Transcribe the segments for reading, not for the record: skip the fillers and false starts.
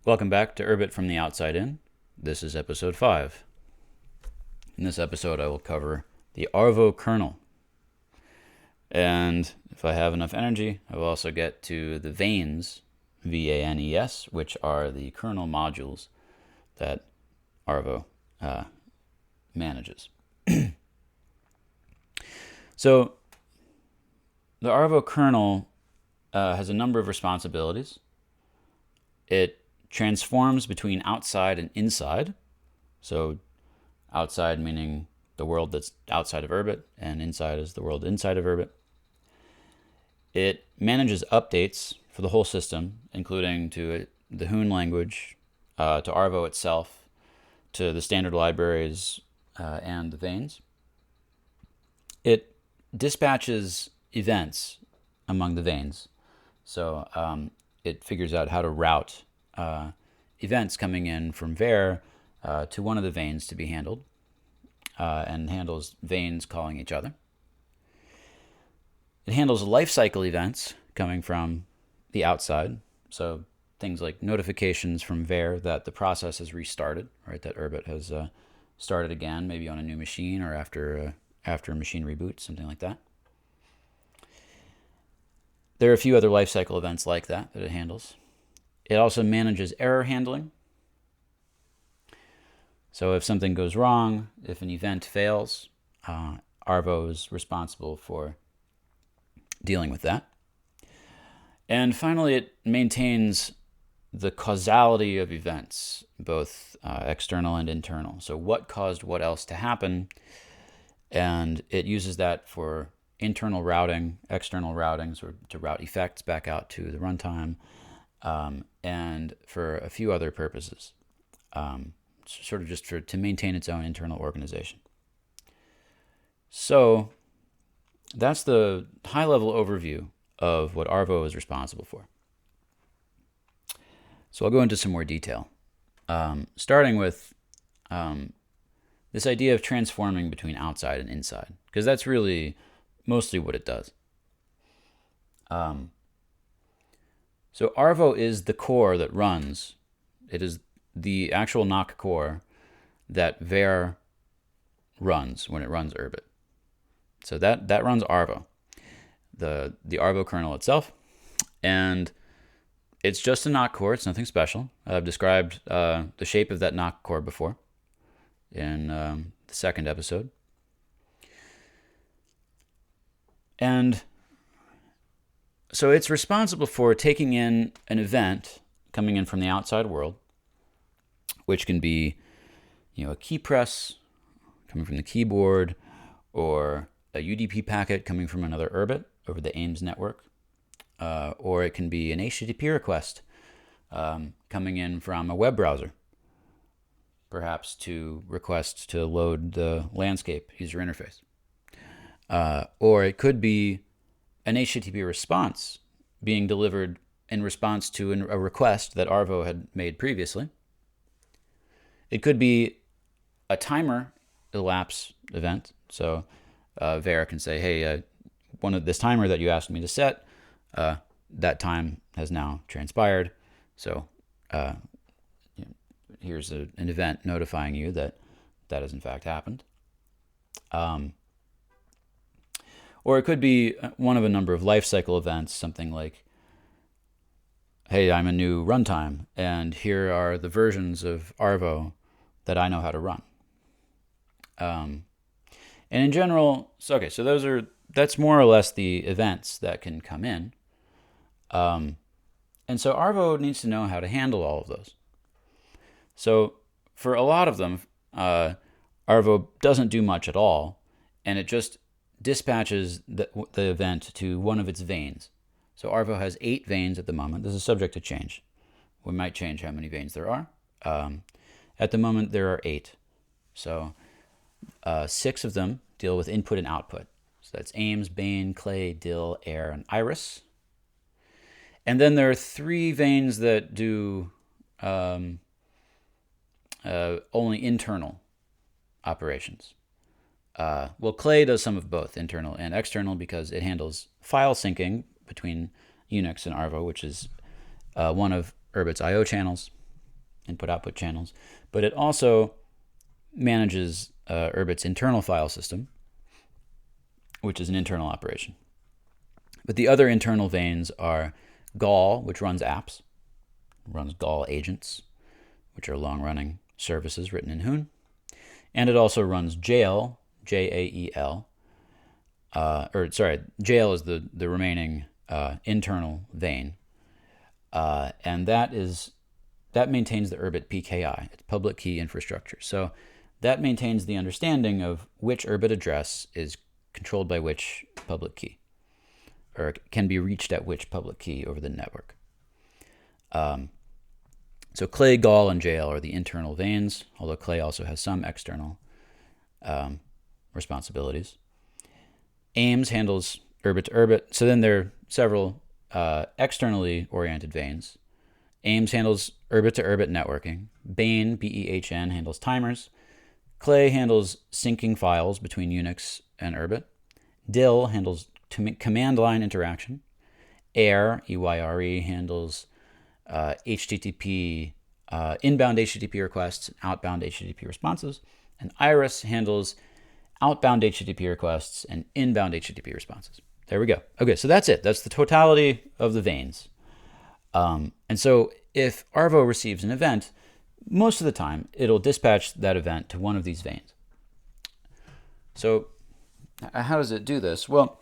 Welcome back to Urbit from the Outside In. This is episode 5. In this episode, I will cover the Arvo kernel. And if I have enough energy, I will also get to the vanes, V-A-N-E-S, which are the kernel modules that Arvo manages. So, the Arvo kernel has a number of responsibilities. It transforms between outside and inside. So outside meaning the world that's outside of Urbit, and inside is the world inside of Urbit. It manages updates for the whole system, including to the Hoon language, to Arvo itself, to the standard libraries, and the vanes. It dispatches events among the vanes. So it figures out how to route events coming in from Vere to one of the vanes to be handled, and handles vanes calling each other. It handles life cycle events coming from the outside, so things like notifications from Vere that the process has restarted, right? That Urbit has started again, maybe on a new machine or after a machine reboot, something like that. There are a few other life cycle events like that it handles. It also manages error handling. So if something goes wrong, if an event fails, Arvo is responsible for dealing with that. And finally, it maintains the causality of events, both external and internal. So what caused what else to happen? And it uses that for internal routing, external routing, so to route effects back out to the runtime, and for a few other purposes, sort of just to maintain its own internal organization. So that's the high-level overview of what Arvo is responsible for. So I'll go into some more detail, starting with this idea of transforming between outside and inside, because that's really mostly what it does. So Arvo is the core that runs. It is the actual NOC core that Vere runs when it runs Urbit. So that runs Arvo, the Arvo kernel itself. And it's just a NOC core. It's nothing special. I've described the shape of that NOC core before in the second episode. And so it's responsible for taking in an event coming in from the outside world, which can be, a key press coming from the keyboard, or a UDP packet coming from another Urbit over the AIMS network, or it can be an HTTP request coming in from a web browser, perhaps to request to load the landscape user interface. Or it could be an HTTP response being delivered in response to a request that Arvo had made previously. It could be a timer elapse event. So Vere can say, hey, this timer that you asked me to set, that time has now transpired. So here's an event notifying you that has in fact happened. Or it could be one of a number of lifecycle events, something like, hey, I'm a new runtime, and here are the versions of Arvo that I know how to run. And in general, so that's more or less the events that can come in. And so Arvo needs to know how to handle all of those. So for a lot of them, Arvo doesn't do much at all, and it just dispatches the event to one of its vanes. So Arvo has 8 vanes at the moment. This is subject to change. We might change how many vanes there are. At the moment, there are 8. So 6 of them deal with input and output. So that's AIMS, Bane, Clay, Dill, Air, and Iris. And then there are 3 vanes that do only internal operations. Well, Clay does some of both, internal and external, because it handles file syncing between Unix and Arvo, which is one of Urbit's I/O channels. input-output channels, but it also manages Urbit's internal file system, which is an internal operation. But the other internal veins are Gall, which runs apps, runs Gall agents, which are long-running services written in Hoon. And it also runs Jail, Jael. Jail is the remaining internal vein. And that maintains the Urbit PKI, it's public key infrastructure. So that maintains the understanding of which Urbit address is controlled by which public key, or can be reached at which public key over the network. So Clay, Gall, and Jail are the internal veins, although Clay also has some external responsibilities. Ames handles Urbit to Urbit. So then there are several externally oriented veins. Ames handles Urbit to Urbit networking. Behn, B-E-H-N, handles timers. Clay handles syncing files between Unix and Urbit. Dill handles command line interaction. Eyre, E-Y-R-E, handles HTTP, inbound HTTP requests, outbound HTTP responses. And Iris handles outbound HTTP requests and inbound HTTP responses. There we go. Okay, so that's it. That's the totality of the veins. And so if Arvo receives an event, most of the time it'll dispatch that event to one of these veins. So how does it do this? Well,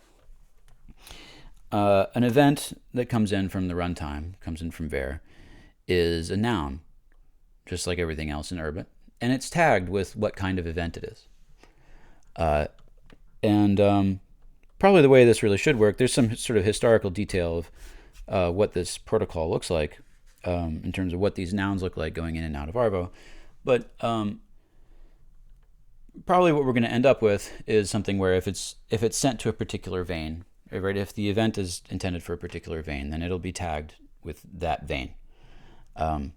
an event that comes in from the runtime, comes in from Vere, is a noun, just like everything else in Urbit, and it's tagged with what kind of event it is. Probably the way this really should work, there's some sort of historical detail of what this protocol looks like in terms of what these nouns look like going in and out of Arvo. But probably what we're going to end up with is something where if it's sent to a particular vein, right? If the event is intended for a particular vein, then it'll be tagged with that vein. And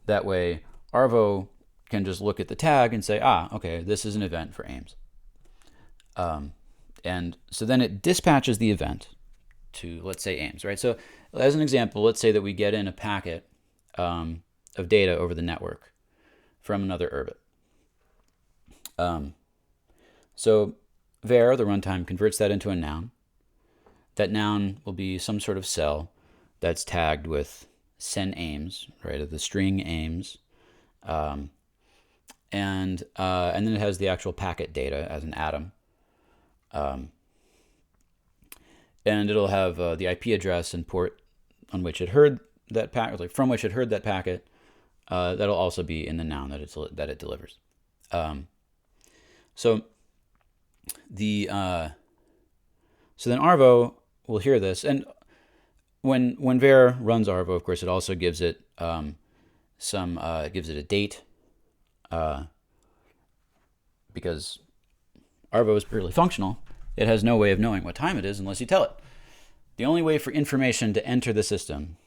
that way, Arvo can just look at the tag and say, okay, this is an event for Ames. And so then it dispatches the event to, let's say, Ames, right? So as an example, let's say that we get in a packet of data over the network from another Urbit. So Vere, the runtime, converts that into a noun. That noun will be some sort of cell that's tagged with sen Ames, right, the string Ames. And then it has the actual packet data as an atom. And it'll have the IP address and port on which it heard that packet, like from which it heard that packet. That'll also be in the noun that it delivers. So then Arvo will hear this, and when Vere runs Arvo, of course, it also gives it gives it a date, because Arvo is purely functional. It has no way of knowing what time it is unless you tell it. The only way for information to enter the system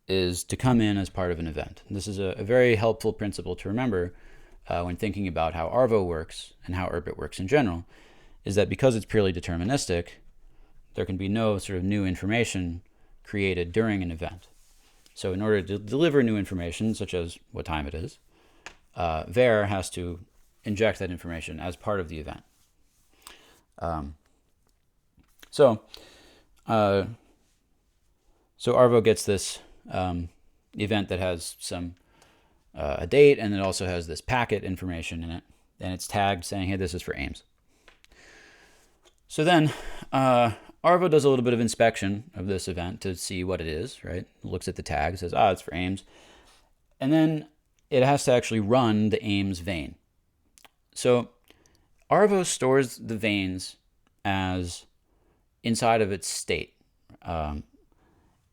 is to come in as part of an event. And this is a very helpful principle to remember when thinking about how Arvo works and how Urbit works in general, is that because it's purely deterministic, there can be no sort of new information created during an event. So in order to deliver new information, such as what time it is, Vere has to inject that information as part of the event. So Arvo gets this event that has a date, and it also has this packet information in it, and it's tagged saying, hey, this is for Ames. So then Arvo does a little bit of inspection of this event to see what it is, right? Looks at the tag, says, it's for Ames. And then it has to actually run the Ames vein. So Arvo stores the veins as inside of its state.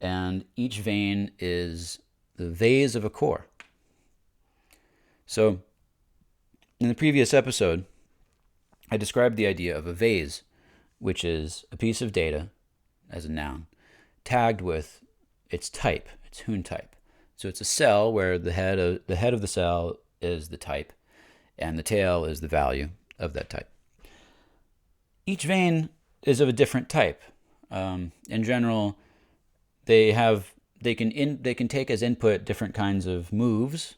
And each vein is the vase of a core. So in the previous episode, I described the idea of a vase, which is a piece of data as a noun tagged with its type, its Hoon type. So it's a cell where the head of the cell is the type, and the tail is the value of that type. Each vein is of a different type. In general, they have they can take as input different kinds of moves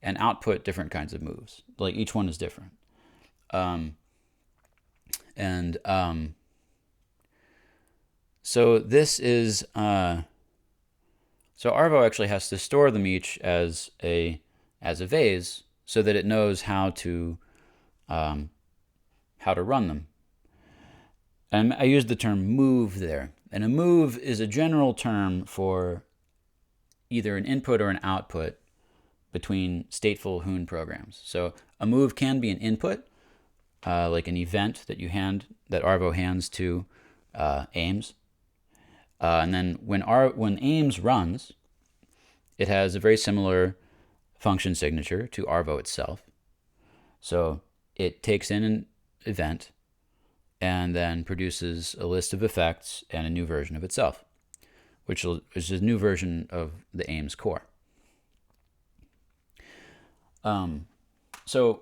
and output different kinds of moves. Like each one is different. So this is so Arvo actually has to store them each as a vase so that it knows how to run them. And I used the term move there. And a move is a general term for either an input or an output between stateful Hoon programs. So a move can be an input, like an event that Arvo hands to Ames. And then when Ames runs, it has a very similar function signature to Arvo itself. So it takes in an event and then produces a list of effects and a new version of itself, which is a new version of the Ames core. So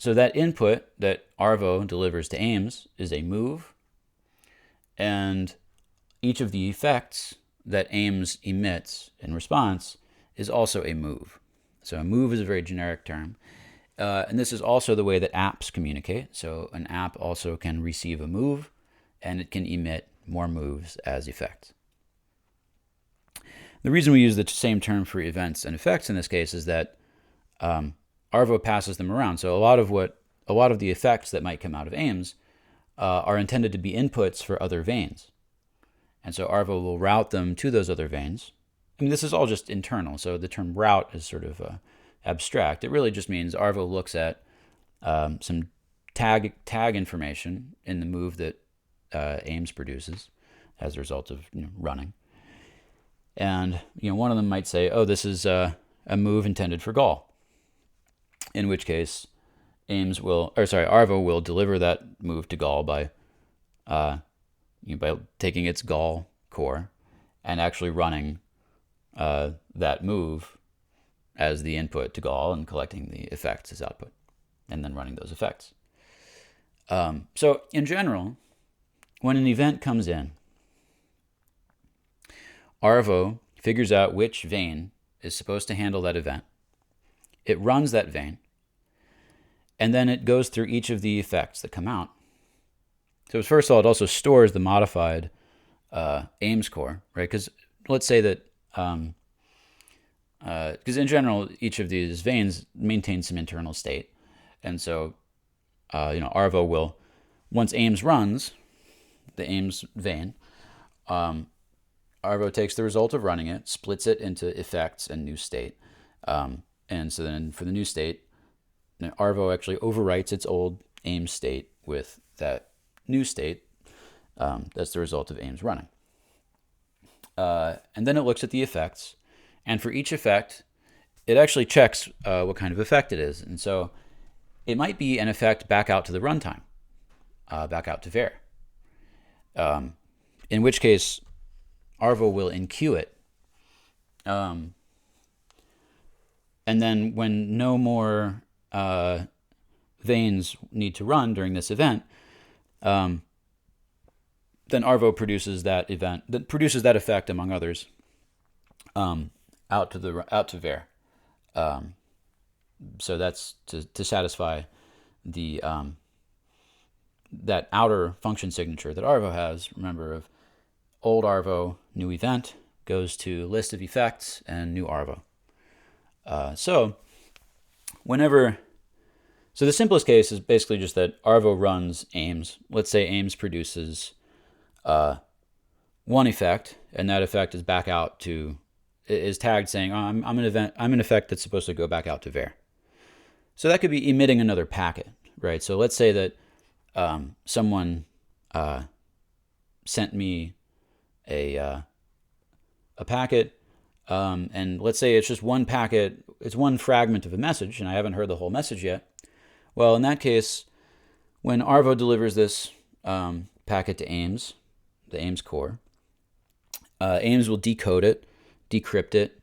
that input that Arvo delivers to Ames is a move, and each of the effects that Ames emits in response is also a move. So a move is a very generic term. And this is also the way that apps communicate. So an app also can receive a move, and it can emit more moves as effects. The reason we use the same term for events and effects in this case is that Arvo passes them around. So a lot of the effects that might come out of Ames are intended to be inputs for other vanes. And so Arvo will route them to those other vanes. I mean, this is all just internal, so the term route is sort of abstract. It really just means Arvo looks at some tag information in the move that Ames produces as a result of running. And one of them might say, oh, this is a move intended for Gaul, in which case Arvo will deliver that move to Gaul by taking its Gaul core and actually running that move as the input to Gaul and collecting the effects as output, and then running those effects. So in general, when an event comes in, Arvo figures out which vane is supposed to handle that event. It runs that vane, and then it goes through each of the effects that come out. So first of all, it also stores the modified Ames core, right? Because let's say that, because in general, each of these vanes maintains some internal state. And so, Arvo will, once Ames runs, the Ames vane, Arvo takes the result of running it, splits it into effects and new state. And so then for the new state, Arvo actually overwrites its old Ames state with that new state. That's the result of Ames running. And then it looks at the effects. And for each effect, it actually checks what kind of effect it is. And so it might be an effect back out to the runtime, back out to Vere. In which case, Arvo will enqueue it. And then when no more vanes need to run during this event, then Arvo produces that effect among others out to Vere. So that's to satisfy the that outer function signature that Arvo has. Remember, of old Arvo, new event, goes to list of effects and new Arvo. So the simplest case is basically just that Arvo runs Ames. Let's say Ames produces one effect, and that effect is tagged saying, oh, I'm an effect that's supposed to go back out to Vere. So that could be emitting another packet, right? So let's say that someone sent me a packet, and let's say it's just one packet, it's one fragment of a message, and I haven't heard the whole message yet. Well, in that case, when Arvo delivers this packet to Ames, the Ames core, Ames will decode it, decrypt it,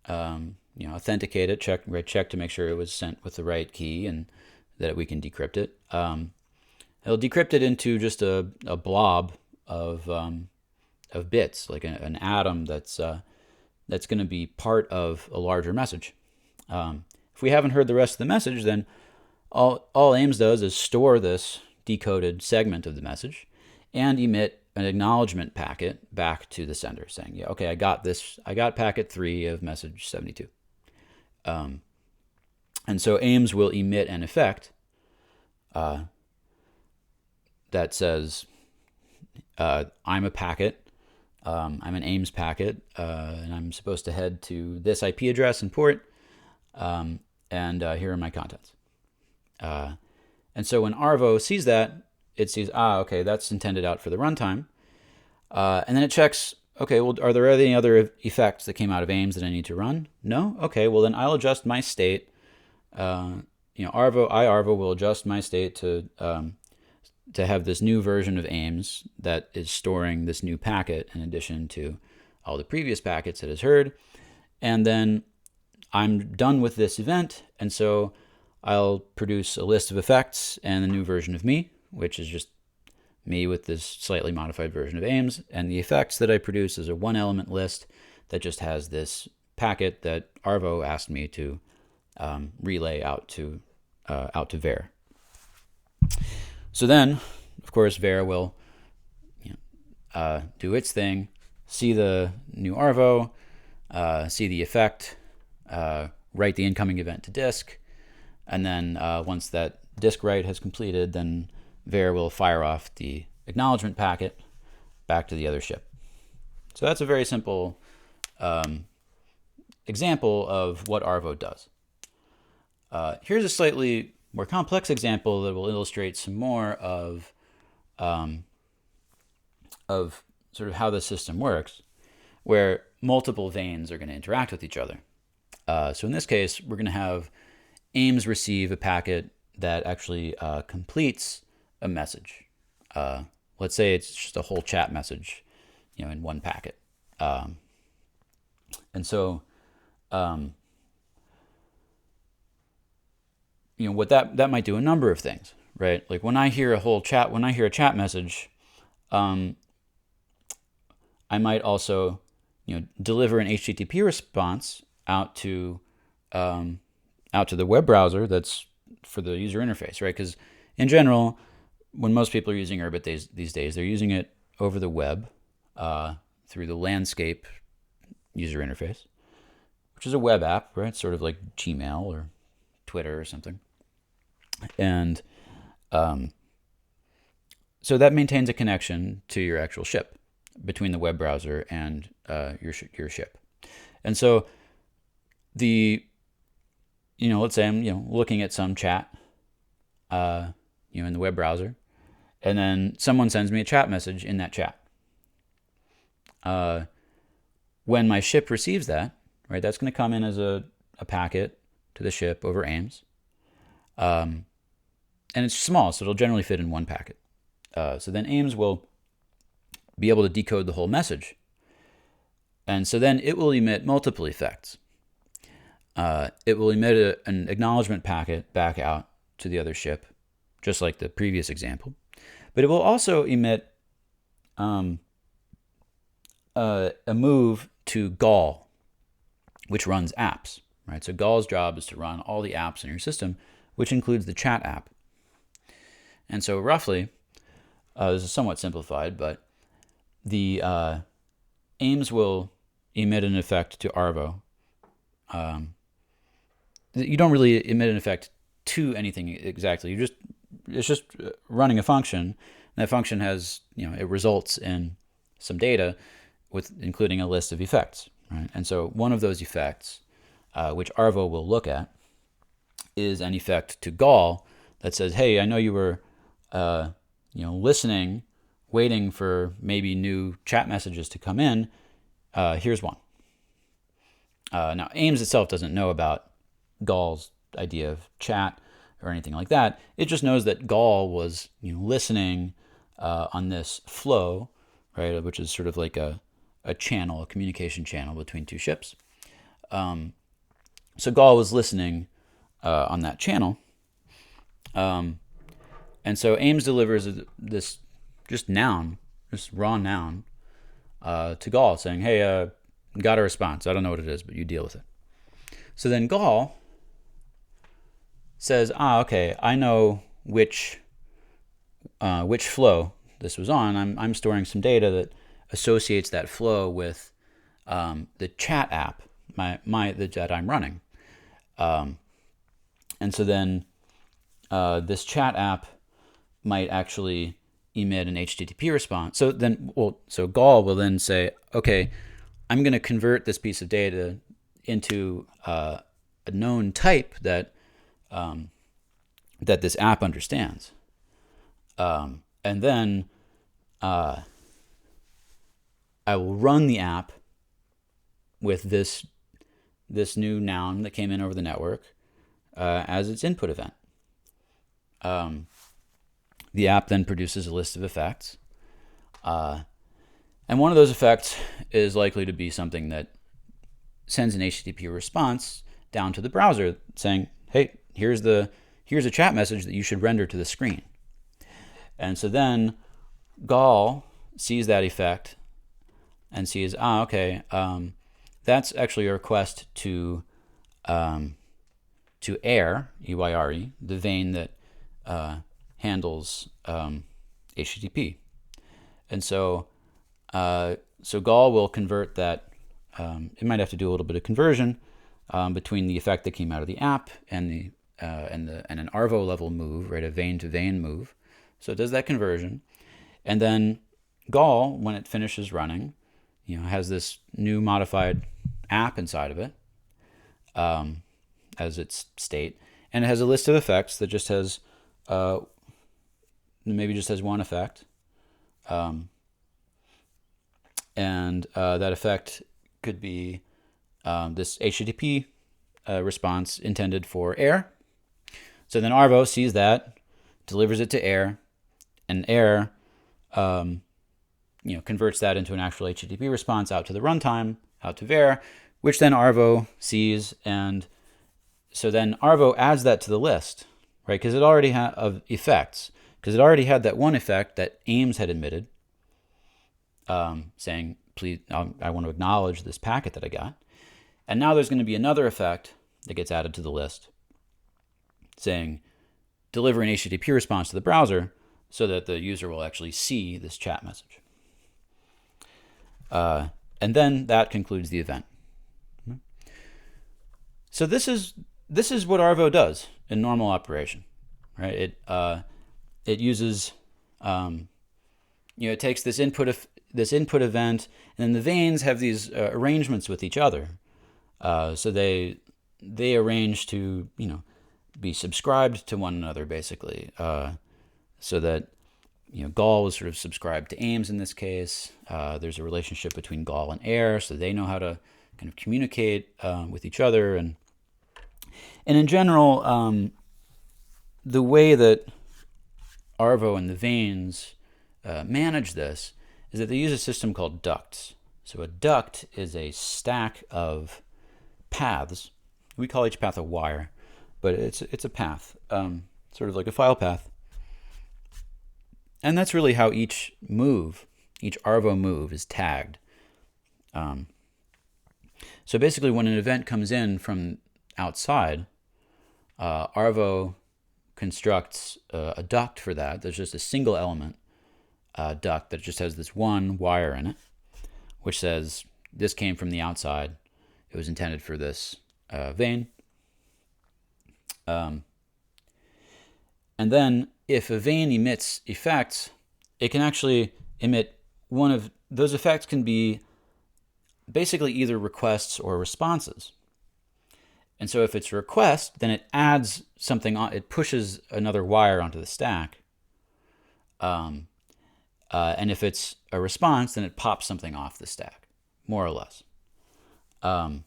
authenticate it, check to make sure it was sent with the right key and that we can decrypt it. It'll decrypt it into just a blob of of bits, like an atom that's going to be part of a larger message. If we haven't heard the rest of the message, then all AIMS does is store this decoded segment of the message and emit an acknowledgement packet back to the sender saying, yeah, okay, I got this. I got packet 3 of message 72. And so AIMS will emit an effect that says, I'm a packet, I'm an AIMS packet, and I'm supposed to head to this IP address and port, and here are my contents. And so when Arvo sees that, it sees, okay, that's intended out for the runtime. And then it checks, okay, well, are there any other effects that came out of AIMS that I need to run? No? Okay, well, then I'll adjust my state. Arvo will adjust my state to have this new version of AIMS that is storing this new packet in addition to all the previous packets it has heard. And then I'm done with this event, and so I'll produce a list of effects and a new version of me, which is just me with this slightly modified version of AIMS. And the effects that I produce is a one-element list that just has this packet that Arvo asked me to relay out to Vere. So then, of course, Vere will do its thing, see the new Arvo, see the effect, write the incoming event to disk, and then once that disk write has completed, then Vere will fire off the acknowledgement packet back to the other ship. So that's a very simple example of what Arvo does. Here's a slightly more complex example that will illustrate some more of sort of how the system works, where multiple veins are going to interact with each other. So in this case, we're going to have AIMS receive a packet that actually completes a message. Let's say it's just a whole chat message, in one packet. And so, what that might do a number of things, right? Like when I hear a chat message, I might also, deliver an HTTP response out to the web browser that's for the user interface, right? Because in general, when most people are using Urbit these days, they're using it over the web through the landscape user interface, which is a web app, right? Sort of like Gmail or Twitter or something. And so that maintains a connection to your actual ship between the web browser and your ship. And so let's say I'm looking at some chat in the web browser, and then someone sends me a chat message in that chat. When my ship receives that, right, that's going to come in as a packet to the ship over AIMS. And it's small, so it'll generally fit in one packet. So then AIMS will be able to decode the whole message. And so then it will emit multiple effects. It will emit an acknowledgement packet back out to the other ship, just like the previous example. But it will also emit a move to Gaul, which runs apps, right? So Gaul's job is to run all the apps in your system, which includes the chat app. And so roughly, this is somewhat simplified, but the AIMS will emit an effect to Arvo. You don't really emit an effect to anything exactly. It's just running a function. And that function has, it results in some data with including a list of effects, right? And so one of those effects, which Arvo will look at, is an effect to Gaul that says, hey, I know you were, listening, waiting for maybe new chat messages to come in. Here's one. Now, AIMS itself doesn't know about Gaul's idea of chat or anything like that. It just knows that Gaul was listening on this flow, right, which is sort of like a channel, a communication channel between two ships. So Gaul was listening on that channel. And so AIMS delivers this just noun, this raw noun, to Gall saying, hey, got a response. I don't know what it is, but you deal with it. So then Gall says, okay, I know which flow this was on. I'm storing some data that associates that flow with the chat app that I'm running. And so then this chat app might actually emit an HTTP response. So Gall will then say, okay, I'm going to convert this piece of data into a known type that this app understands. And then I will run the app with this new noun that came in over the network as its input event. The app then produces a list of effects. And one of those effects is likely to be something that sends an HTTP response down to the browser saying, hey, here's a chat message that you should render to the screen. And so then Gall sees that effect and sees, okay, that's actually a request to Eyre, EYRE, the vein that handles HTTP. And so Gall will convert that. It might have to do a little bit of conversion between the effect that came out of the app and an Arvo level move, right, a vein to vein move. So it does that conversion, and then Gall, when it finishes running, has this new modified app inside of it as its state, and it has a list of effects that just has maybe just has one effect, and that effect could be this HTTP response intended for Eyre. So then Arvo sees that, delivers it to Eyre, and Eyre converts that into an actual HTTP response out to the runtime, out to Vere, which then Arvo sees, and so then Arvo adds that to the list, right? Because it already had of effects, because it already had that one effect that Ames had emitted, saying, please, I want to acknowledge this packet that I got. And now there's going to be another effect that gets added to the list saying, deliver an HTTP response to the browser so that the user will actually see this chat message. And then that concludes the event. So this is what Arvo does in normal operation, right? It uses, it takes this input event, and then the veins have these arrangements with each other. So they arrange to be subscribed to one another, basically, so that Gall was sort of subscribed to Ames in this case. There's a relationship between Gall and Eyre, so they know how to kind of communicate with each other, and in general, the way that Arvo and the veins manage this is that they use a system called ducts. So a duct is a stack of paths. We call each path a wire, but it's a path, sort of like a file path. And that's really how each Arvo move is tagged. So basically, when an event comes in from outside, Arvo constructs a duct for that. There's just a single element duct that just has this one wire in it, which says this came from the outside. It was intended for this vein. And then if a vein emits effects, it can actually emit one of those effects can be basically either requests or responses. And so if it's a request, then it adds something on, it pushes another wire onto the stack. And if it's a response, then it pops something off the stack, more or less. So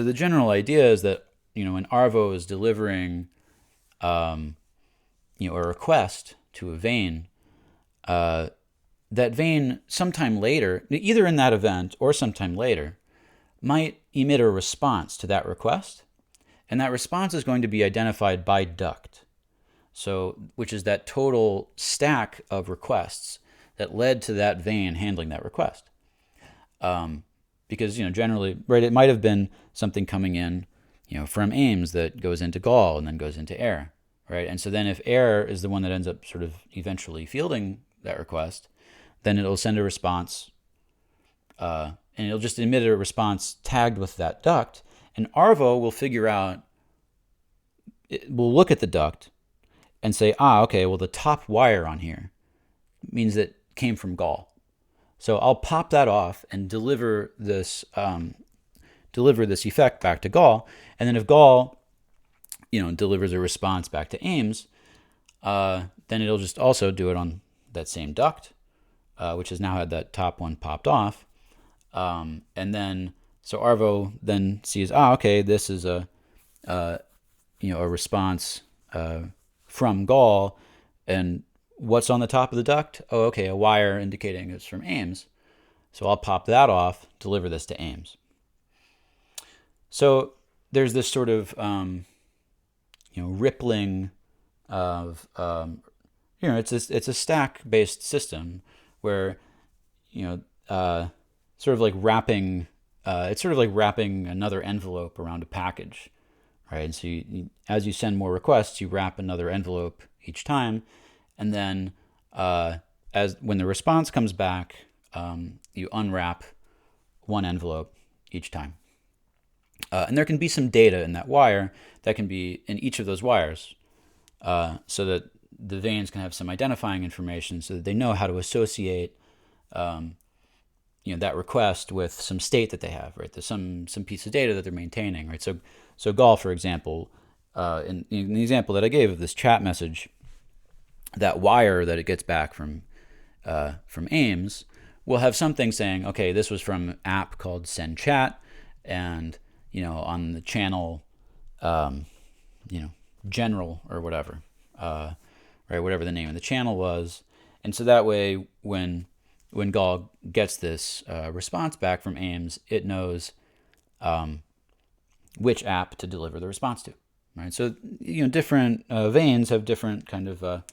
the general idea is that, when Arvo is delivering, a request to a vein, that vein sometime later, either in that event or sometime later, might emit a response to that request. And that response is going to be identified by duct. So, which is that total stack of requests that led to that vein handling that request. Because, generally, right, it might have been something coming in, from aims that goes into gall and then goes into error, right? And so then if error is the one that ends up sort of eventually fielding that request, then it'll send a response, and it'll just emit a response tagged with that duct, and Arvo will figure out, we'll look at the duct and say, okay, well, the top wire on here means that came from gall. So I'll pop that off and deliver this effect back to gall, and then if gall, delivers a response back to aims, then it'll just also do it on that same duct, which has now had that top one popped off, and then so Arvo then sees, okay, this is a response from gall, and what's on the top of the duct? Oh, okay, a wire indicating it's from aims. So I'll pop that off, deliver this to aims. So there's this sort of rippling of it's a stack-based system where sort of like wrapping it's sort of like wrapping another envelope around a package, right? And so as you send more requests, you wrap another envelope each time, and then when the response comes back, you unwrap one envelope each time. And there can be some data in that wire that can be in each of those wires, so that the veins can have some identifying information so that they know how to associate that request with some state that they have, right? There's some piece of data that they're maintaining, right? So gall, for example, in the example that I gave of this chat message, that wire that it gets back from aims will have something saying, okay, this was from an app called send chat, and on the channel, general or whatever, right? Whatever the name of the channel was, and so that way when gall gets this response back from aims, it knows which app to deliver the response to, right? So different veins have different kind of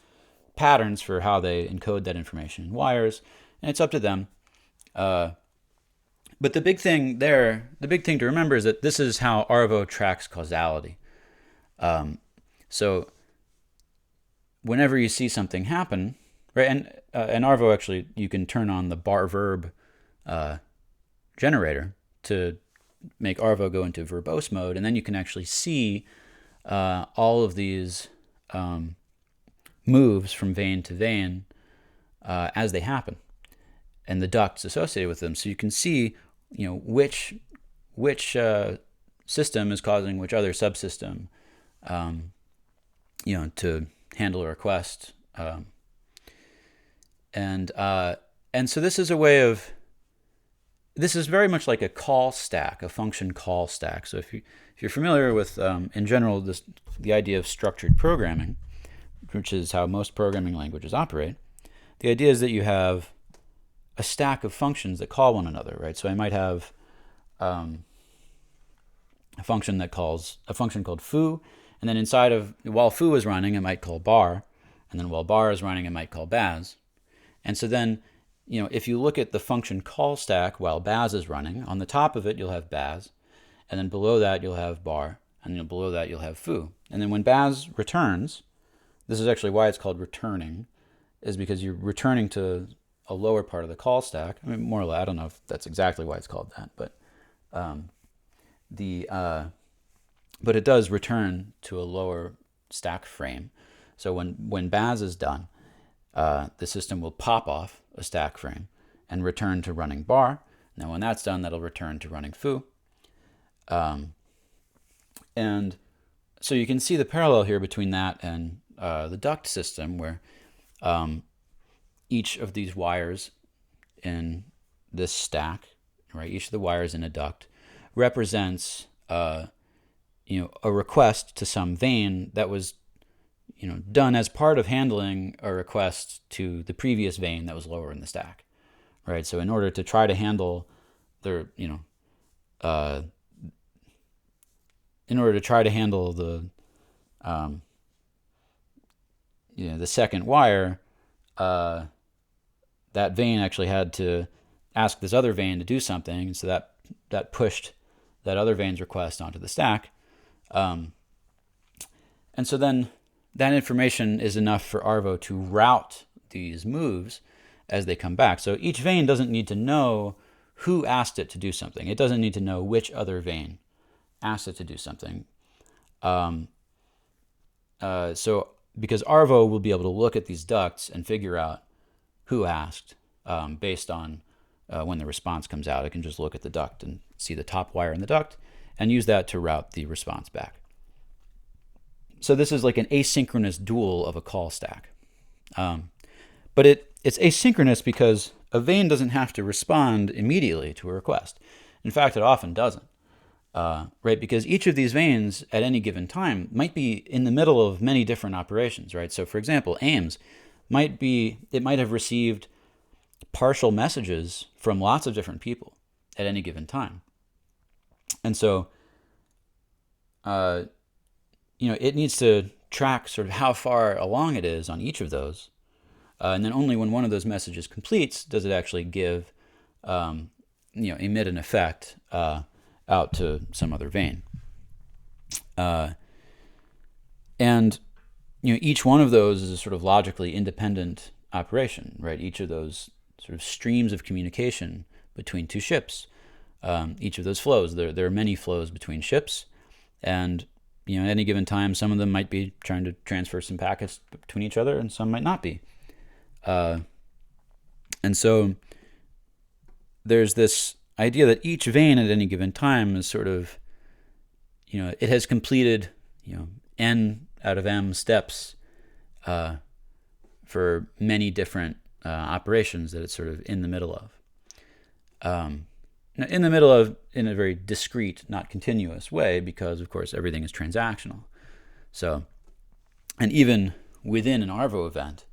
patterns for how they encode that information in wires, and it's up to them. But the big thing to remember is that this is how Arvo tracks causality. So whenever you see something happen, right, and Arvo actually, you can turn on the bar verb generator to make Arvo go into verbose mode, and then you can actually see all of these moves from vein to vein as they happen, and the ducts associated with them. So you can see, which system is causing which other subsystem, to handle a request, and so this is very much like a call stack, a function call stack. So if you're familiar with, in general, the idea of structured programming, which is how most programming languages operate, the idea is that you have a stack of functions that call one another, right? So I might have a function called foo, and then while foo is running, it might call bar, and then while bar is running, it might call baz. And so then, if you look at the function call stack while baz is running, on the top of it you'll have baz, and then below that you'll have bar, and then below that you'll have foo. And then when baz returns, this is actually why it's called returning, is because you're returning to a lower part of the call stack. I mean, more or less, I don't know if that's exactly why it's called that, but but it does return to a lower stack frame. So when baz is done, the system will pop off a stack frame and return to running bar. Now when that's done, that'll return to running foo. And so you can see the parallel here between that and the duct system, where each of these wires in this stack, right, each of the wires in a duct represents a request to some vein that was done as part of handling a request to the previous vein that was lower in the stack, right? So in order to try to handle the the second wire, that vein actually had to ask this other vein to do something, and so that pushed that other vein's request onto the stack. And so then that information is enough for Arvo to route these moves as they come back. So each vein doesn't need to know who asked it to do something. It doesn't need to know which other vein asked it to do something. So because Arvo will be able to look at these ducts and figure out who asked based on when the response comes out. It can just look at the duct and see the top wire in the duct and use that to route the response back. So this is like an asynchronous dual of a call stack. But it's asynchronous because a vein doesn't have to respond immediately to a request. In fact, it often doesn't. Right? Because each of these veins at any given time might be in the middle of many different operations, right? So for example, AIMS might have received partial messages from lots of different people at any given time. And so, it needs to track sort of how far along it is on each of those. And then only when one of those messages completes does it actually give, emit an effect out to some other vein. And each one of those is a sort of logically independent operation, right? Each of those sort of streams of communication between two ships, each of those flows, there are many flows between ships, and at any given time, some of them might be trying to transfer some packets between each other, and some might not be. And so there's this idea that each vein at any given time is sort of, it has completed, n out of m steps for many different operations that it's sort of in the middle of. In the middle of, in a very discrete, not continuous way, because of course everything is transactional. So, and even within an Arvo event,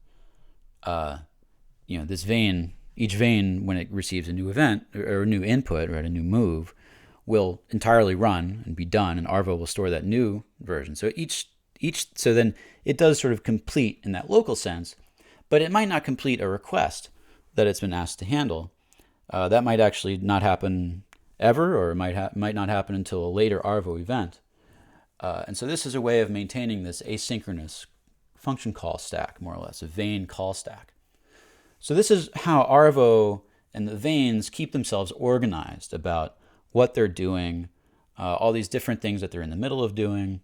this vein, each vein, when it receives a new event or a new input, right, a new move, will entirely run and be done, and Arvo will store that new version. So so then it does sort of complete in that local sense, but it might not complete a request that it's been asked to handle. That might actually not happen ever, or it might not happen until a later Arvo event. And so this is a way of maintaining this asynchronous function call stack, more or less, a vein call stack. So this is how Arvo and the veins keep themselves organized about what they're doing, all these different things that they're in the middle of doing,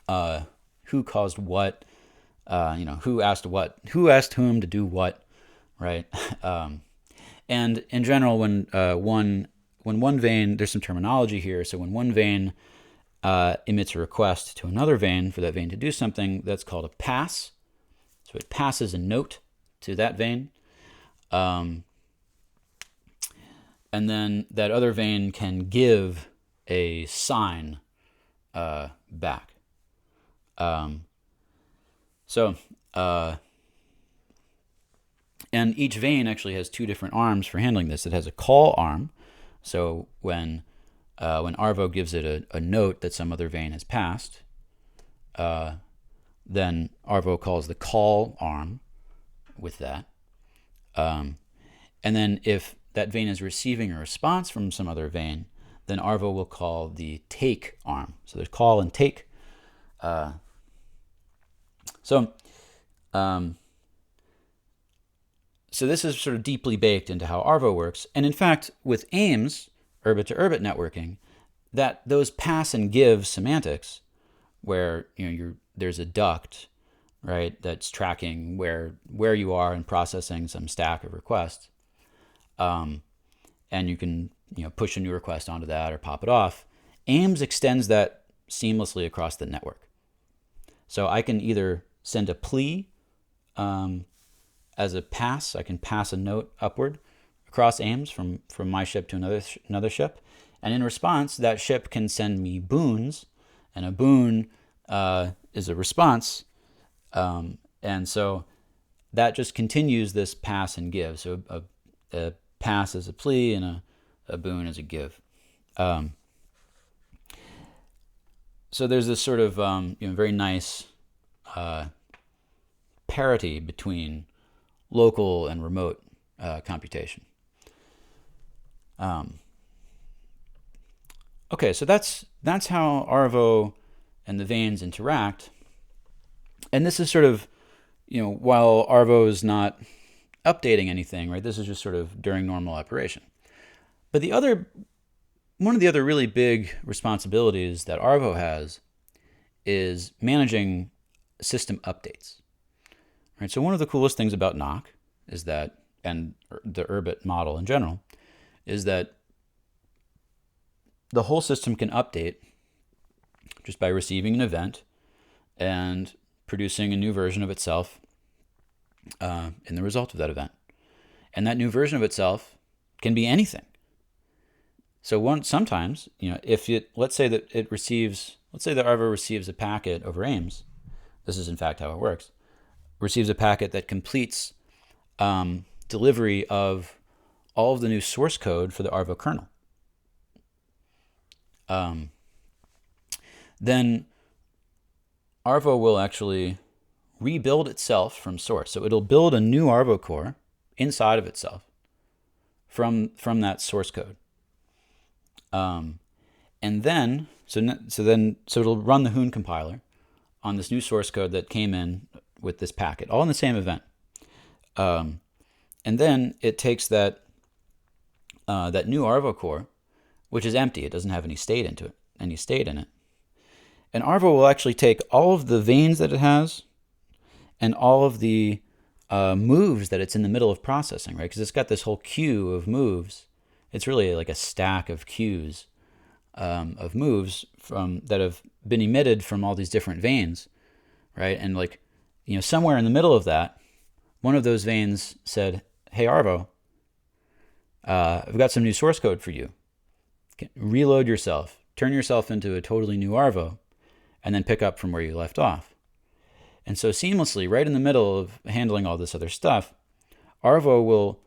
who caused what, who asked what, who asked whom to do what, right? And in general, when one vein, there's some terminology here. So when one vein emits a request to another vein for that vein to do something, that's called a pass. So it passes a note to that vein. And then that other vein can give a sign back. And each vein actually has two different arms for handling this. It has a call arm. So when Arvo gives it a note that some other vein has passed, then Arvo calls the call arm with that. And then if that vein is receiving a response from some other vein, then Arvo will call the take arm. So there's call and take. So this is sort of deeply baked into how Arvo works. And in fact, with AIMS, Urbit to Urbit networking, that those pass and give semantics, where there's a duct, right, that's tracking where you are and processing some stack of requests, and you can push a new request onto that or pop it off. AIMS extends that seamlessly across the network. So I can either send a plea as a pass. I can pass a note upward across AIMS from my ship to another ship, and in response, that ship can send me boons, and a boon is a response, and so that just continues this pass and give. So a pass is a plea, and a boon is a give. So there's this sort of very nice parity between local and remote computation. Okay, so that's how Arvo and the vanes interact. And this is sort of, while Arvo is not updating anything, right? This is just sort of during normal operation. But one of the other really big responsibilities that Arvo has is managing system updates. Right? So one of the coolest things about Nock is that, and the Urbit model in general, is that the whole system can update just by receiving an event and producing a new version of itself in the result of that event. And that new version of itself can be anything. So sometimes, if let's say that Arvo receives a packet over AIMS, this is in fact how it works, receives a packet that completes delivery of all of the new source code for the Arvo kernel. Then Arvo will actually rebuild itself from source. So it'll build a new Arvo core inside of itself from that source code. And then, so it'll run the Hoon compiler on this new source code that came in with this packet, all in the same event. And then it takes that new Arvo core, which is empty. It doesn't have any state in it. And Arvo will actually take all of the vanes that it has and all of the moves that it's in the middle of processing, right? Because it's got this whole queue of moves. It's really like a stack of queues of moves that have been emitted from all these different vanes, right? And somewhere in the middle of that, one of those vanes said, "Hey Arvo, I've got some new source code for you. Reload yourself, turn yourself into a totally new Arvo, and then pick up from where you left off." And so seamlessly, right in the middle of handling all this other stuff, Arvo will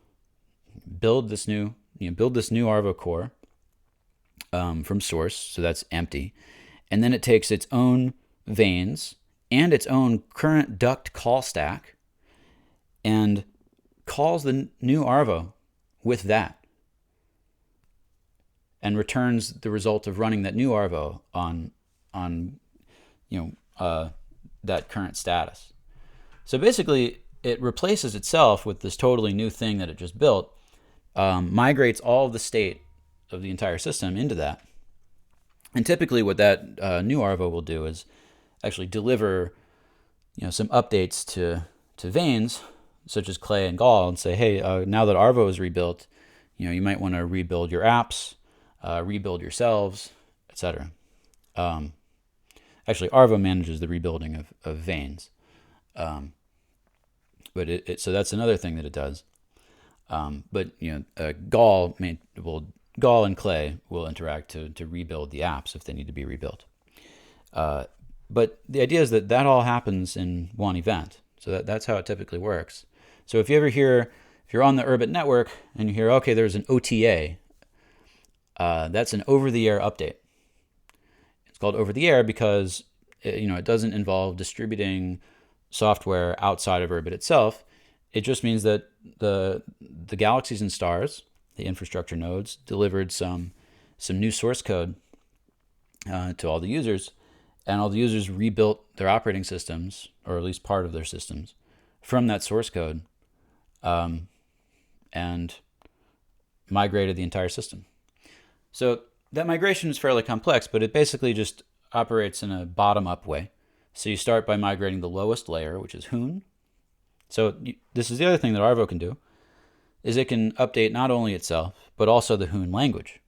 build this new Arvo core from source, so that's empty. And then it takes its own vanes and its own current duct call stack and calls the new Arvo with that and returns the result of running that new Arvo on that current status. So basically, it replaces itself with this totally new thing that it just built, migrates all of the state of the entire system into that. And typically what that new Arvo will do is actually deliver some updates to vanes, such as Clay and Gall, and say, hey, now that Arvo is rebuilt, you might want to rebuild your apps, rebuild yourselves, etc. Actually, Arvo manages the rebuilding of vanes. But so that's another thing that it does. But Gall and Clay will interact to rebuild the apps if they need to be rebuilt. But the idea is that all happens in one event. So that's how it typically works. So if you're on the Urbit network and you hear, okay, there's an OTA, that's an over-the-air update. It's called over-the-air because it doesn't involve distributing software outside of Urbit itself. It just means that the galaxies and stars, the infrastructure nodes, delivered some new source code to all the users, and all the users rebuilt their operating systems, or at least part of their systems, from that source code, and migrated the entire system. So that migration is fairly complex, but it basically just operates in a bottom-up way. So you start by migrating the lowest layer, which is Hoon. So this is the other thing that Arvo can do, is it can update not only itself, but also the Hoon language.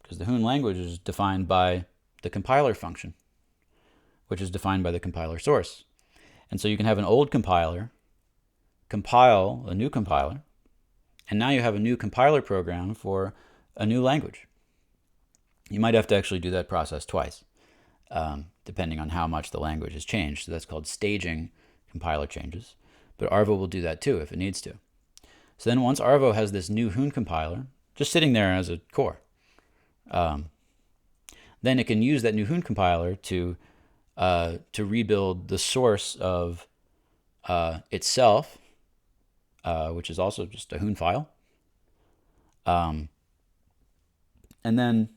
Because the Hoon language is defined by the compiler function, which is defined by the compiler source. And so you can have an old compiler compile a new compiler, and now you have a new compiler program for a new language. You might have to actually do that process twice, depending on how much the language has changed. So that's called staging compiler changes. But Arvo will do that too if it needs to. So then once Arvo has this new Hoon compiler just sitting there as a core, then it can use that new Hoon compiler to rebuild the source of itself, which is also just a Hoon file. And then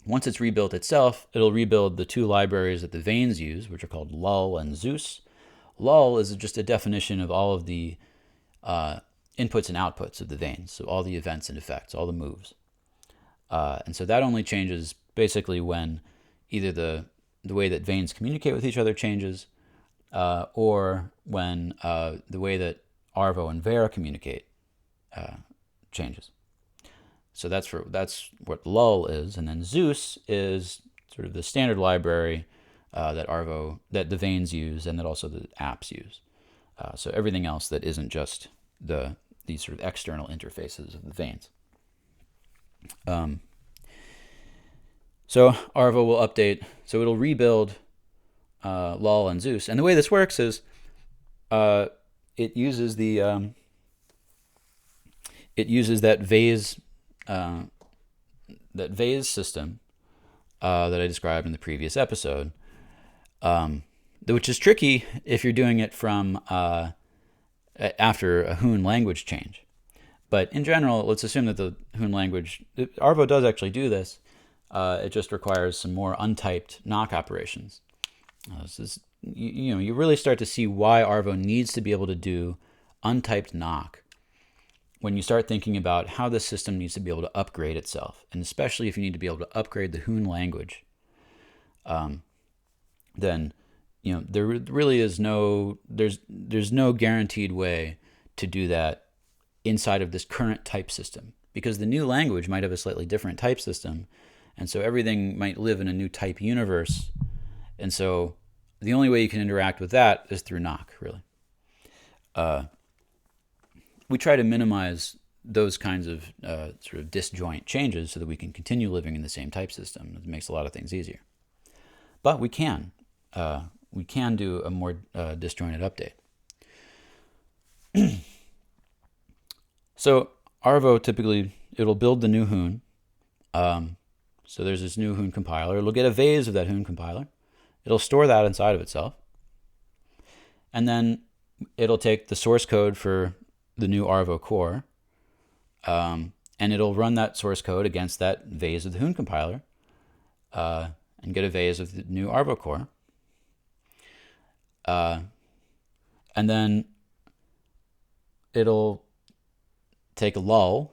once it's rebuilt itself, it'll rebuild the two libraries that the vanes use, which are called lull and Zeus. Lull is just a definition of all of the inputs and outputs of the vanes, so all the events and effects, all the moves. And so that only changes basically when either the way that vanes communicate with each other changes, or when the way that Arvo and Vere communicate changes. So that's what lull is, and then Zeus is sort of the standard library that the vanes use, and that also the apps use. So everything else that isn't just these sort of external interfaces of the vanes. So Arvo will update. So it'll rebuild lull and Zeus, and the way this works is it uses that vase system that I described in the previous episode, which is tricky if you're doing it from after a Hoon language change. But in general, let's assume that the Hoon language, Arvo does actually do this. It just requires some more untyped knock operations. You really start to see why Arvo needs to be able to do untyped knock when you start thinking about how the system needs to be able to upgrade itself, and especially if you need to be able to upgrade the Hoon language. Then there really is there's no guaranteed way to do that inside of this current type system, because the new language might have a slightly different type system, and so everything might live in a new type universe, and so the only way you can interact with that is through knock, really. We try to minimize those kinds of sort of disjoint changes so that we can continue living in the same type system. It makes a lot of things easier. But we can do a more disjointed update. So Arvo typically, it'll build the new Hoon. So there's this new Hoon compiler. It'll get a vase of that Hoon compiler. It'll store that inside of itself. And then it'll take the source code for the new Arvo core, and it'll run that source code against that vase of the Hoon compiler, and get a vase of the new Arvo core. And then it'll take lull,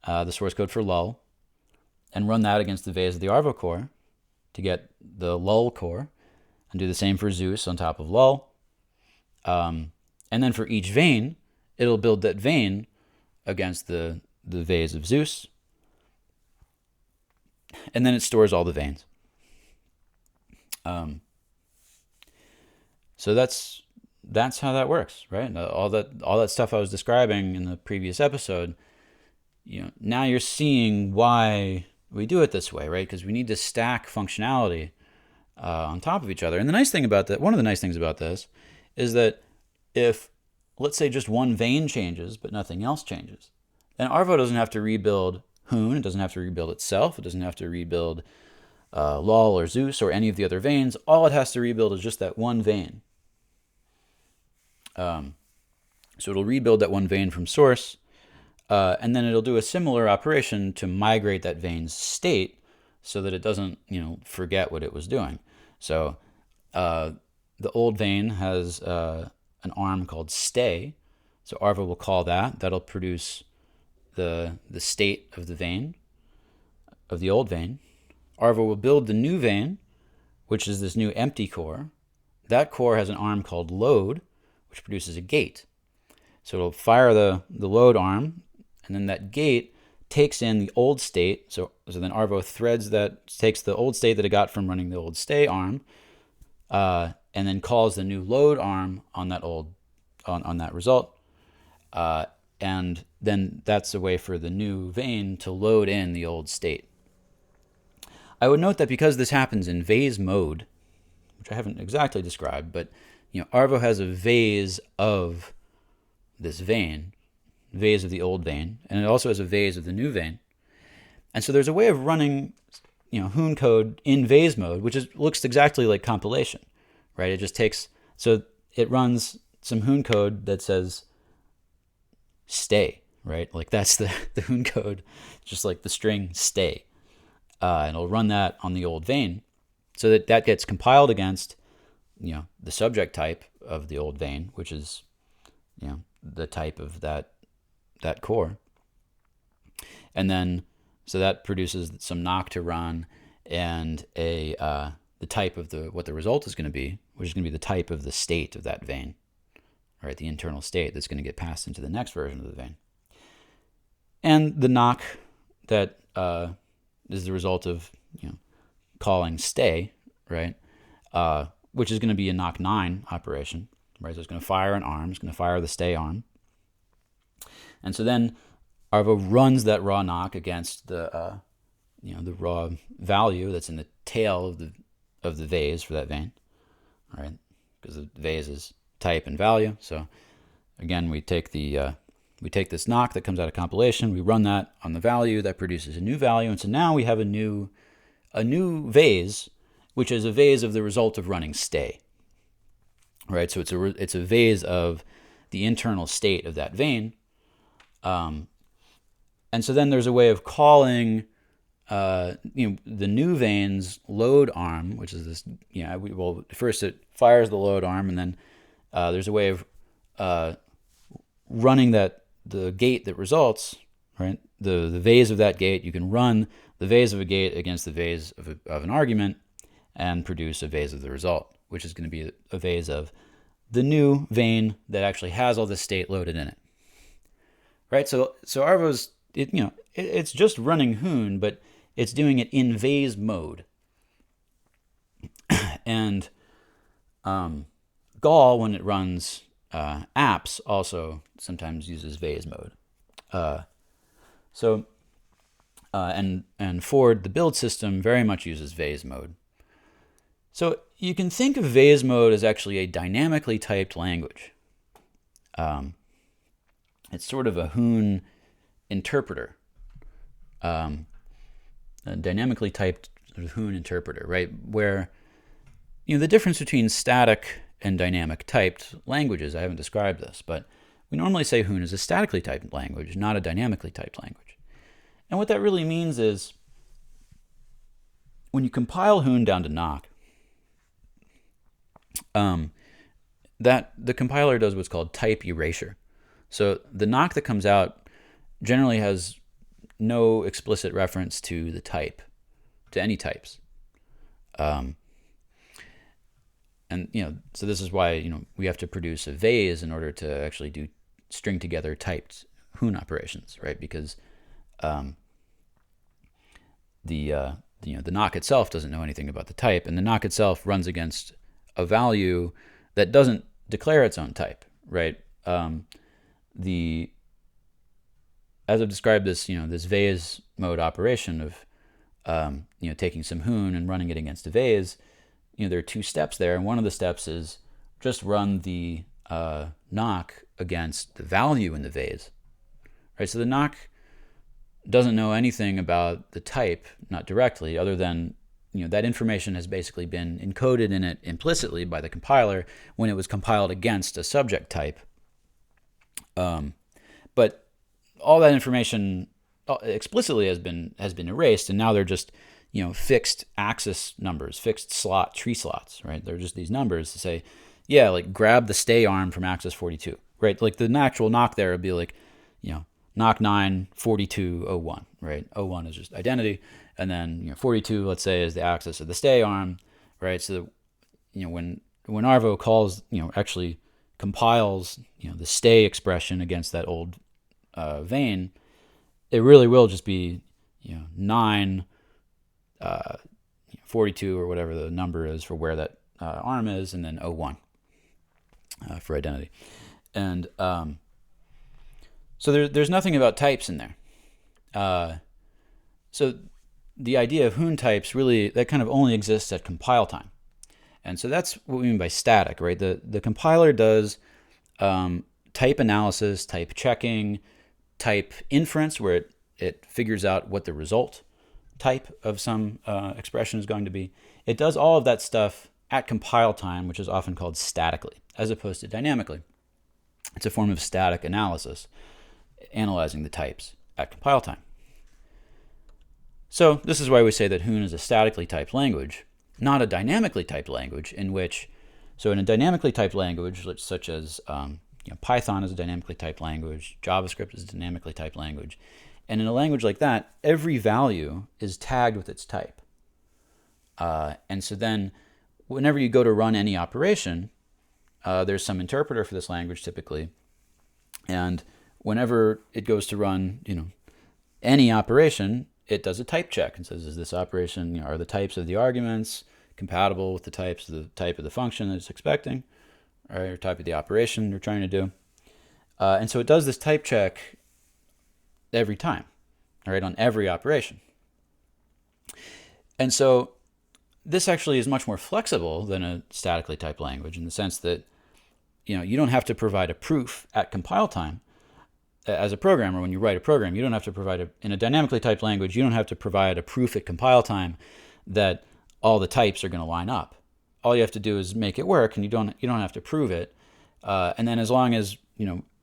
the source code for lull, and run that against the vase of the Arvo core to get the lull core, and do the same for Zeus on top of lull. And then for each vane, it'll build that vane against the vase of Zeus, and then it stores all the vanes. So that's how that works, right? All that stuff I was describing in the previous episode. Now you're seeing why we do it this way, right? Because we need to stack functionality on top of each other. And one of the nice things about this is that if, let's say, just one vane changes but nothing else changes, then Arvo doesn't have to rebuild Hoon. It doesn't have to rebuild itself. It doesn't have to rebuild lull or Zeus or any of the other vanes. All it has to rebuild is just that one vane. So it'll rebuild that one vane from source, and then it'll do a similar operation to migrate that vane's state so that it doesn't, forget what it was doing. So the old vane has an arm called stay. So Arvo will call that. That'll produce the state of the vane, of the old vane. Arvo will build the new vane, which is this new empty core. That core has an arm called load, which produces a gate. So it'll fire the load arm, and then that gate takes in the old state. So then Arvo takes the old state that it got from running the old stay arm, and then calls the new load arm on that on that result. And then that's a way for the new vane to load in the old state. I would note that because this happens in vase mode, which I haven't exactly described, but Arvo has a vase of this vane, vase of the old vane, and it also has a vase of the new vane. And so there's a way of running, Hoon code in vase mode, which looks exactly like compilation, right? It just takes, so it runs some Hoon code that says stay, right? Like that's the Hoon code, just like the string stay. And it'll run that on the old vane so that gets compiled against, the subject type of the old vane, which is, the type of that core. And then, so that produces some knock to run and the type of what the result is going to be, which is going to be the type of the state of that vane, right? The internal state that's going to get passed into the next version of the vane. And the knock that is the result of calling stay, right? Which is going to be a knock 9 operation, right? So it's going to fire an arm, it's going to fire the stay arm. And so then Arvo runs that raw knock against the raw value that's in the tail of the vase for that vane, right? Because the vase is type and value. So again, we take this knock that comes out of compilation, we run that on the value, that produces a new value, and so now we have a new vase, which is a vase of the result of running stay, right? So it's a vase of the internal state of that vane, and so then there's a way of calling the new vane's load arm, which is this. First it fires the load arm, and then there's a way of running the gate that results, right? The vase of that gate. You can run the vase of a gate against the vase of an argument and produce a vase of the result, which is going to be a vase of the new vane that actually has all this state loaded in it, right? So Arvo's it's just running Hoon, but it's doing it in vase mode. And Gall, when it runs apps, also sometimes uses vase mode. And Ford, the build system, very much uses vase mode. So you can think of vase mode as actually a dynamically typed language. It's sort of a Hoon interpreter, a dynamically typed Hoon interpreter, right? Where the difference between static and dynamic typed languages, I haven't described this, but we normally say Hoon is a statically typed language, not a dynamically typed language. And what that really means is when you compile Hoon down to knock, that the compiler does what's called type erasure. So the knock that comes out generally has no explicit reference to the type, to any types. And so this is why we have to produce a vase in order to actually do string together typed Hoon operations, right? Because the knock itself doesn't know anything about the type, and the knock itself runs against a value that doesn't declare its own type, right? As I've described this, this vase mode operation of taking some Hoon and running it against a vase, there are two steps there, and one of the steps is just run the knock against the value in the vase, right? So the knock doesn't know anything about the type, not directly, other than that information has basically been encoded in it implicitly by the compiler when it was compiled against a subject type. But all that information explicitly has been erased, and now they're just fixed axis numbers, fixed tree slots, right? They're just these numbers to say, like grab the stay arm from axis 42, right? Like the actual knock there would be like, knock 9, 42, 01, right? 01 is just identity, and then 42, let's say, is the axis of the stay arm, right? So when Arvo calls, actually compiles, the stay expression against that old vane, it really will just be 9, 42 or whatever the number is for where that arm is, and then 01 for identity. And so there's nothing about types in there. So the idea of Hoon types really, that kind of only exists at compile time. And so that's what we mean by static, right? The compiler does type analysis, type checking, type inference, where it figures out what the result type of some expression is going to be. It does all of that stuff at compile time, which is often called statically, as opposed to dynamically. It's a form of static analysis, analyzing the types at compile time. So this is why we say that Hoon is a statically typed language, not a dynamically typed language, in which, so in a dynamically typed language, such as Python is a dynamically typed language, JavaScript is a dynamically typed language, and in a language like that, every value is tagged with its type. And so then whenever you go to run any operation, there's some interpreter for this language typically, and whenever it goes to run, any operation, it does a type check and says, is this operation, are the types of the arguments compatible with the type of the function that it's expecting, or type of the operation you're trying to do. And so it does this type check every time, on every operation. And so this actually is much more flexible than a statically typed language in the sense that, you don't have to provide a proof at compile time. As a programmer, when you write a program, you don't have to provide in a dynamically typed language, you don't have to provide a proof at compile time that all the types are going to line up. All you have to do is make it work, and you don't have to prove it. And then as long as,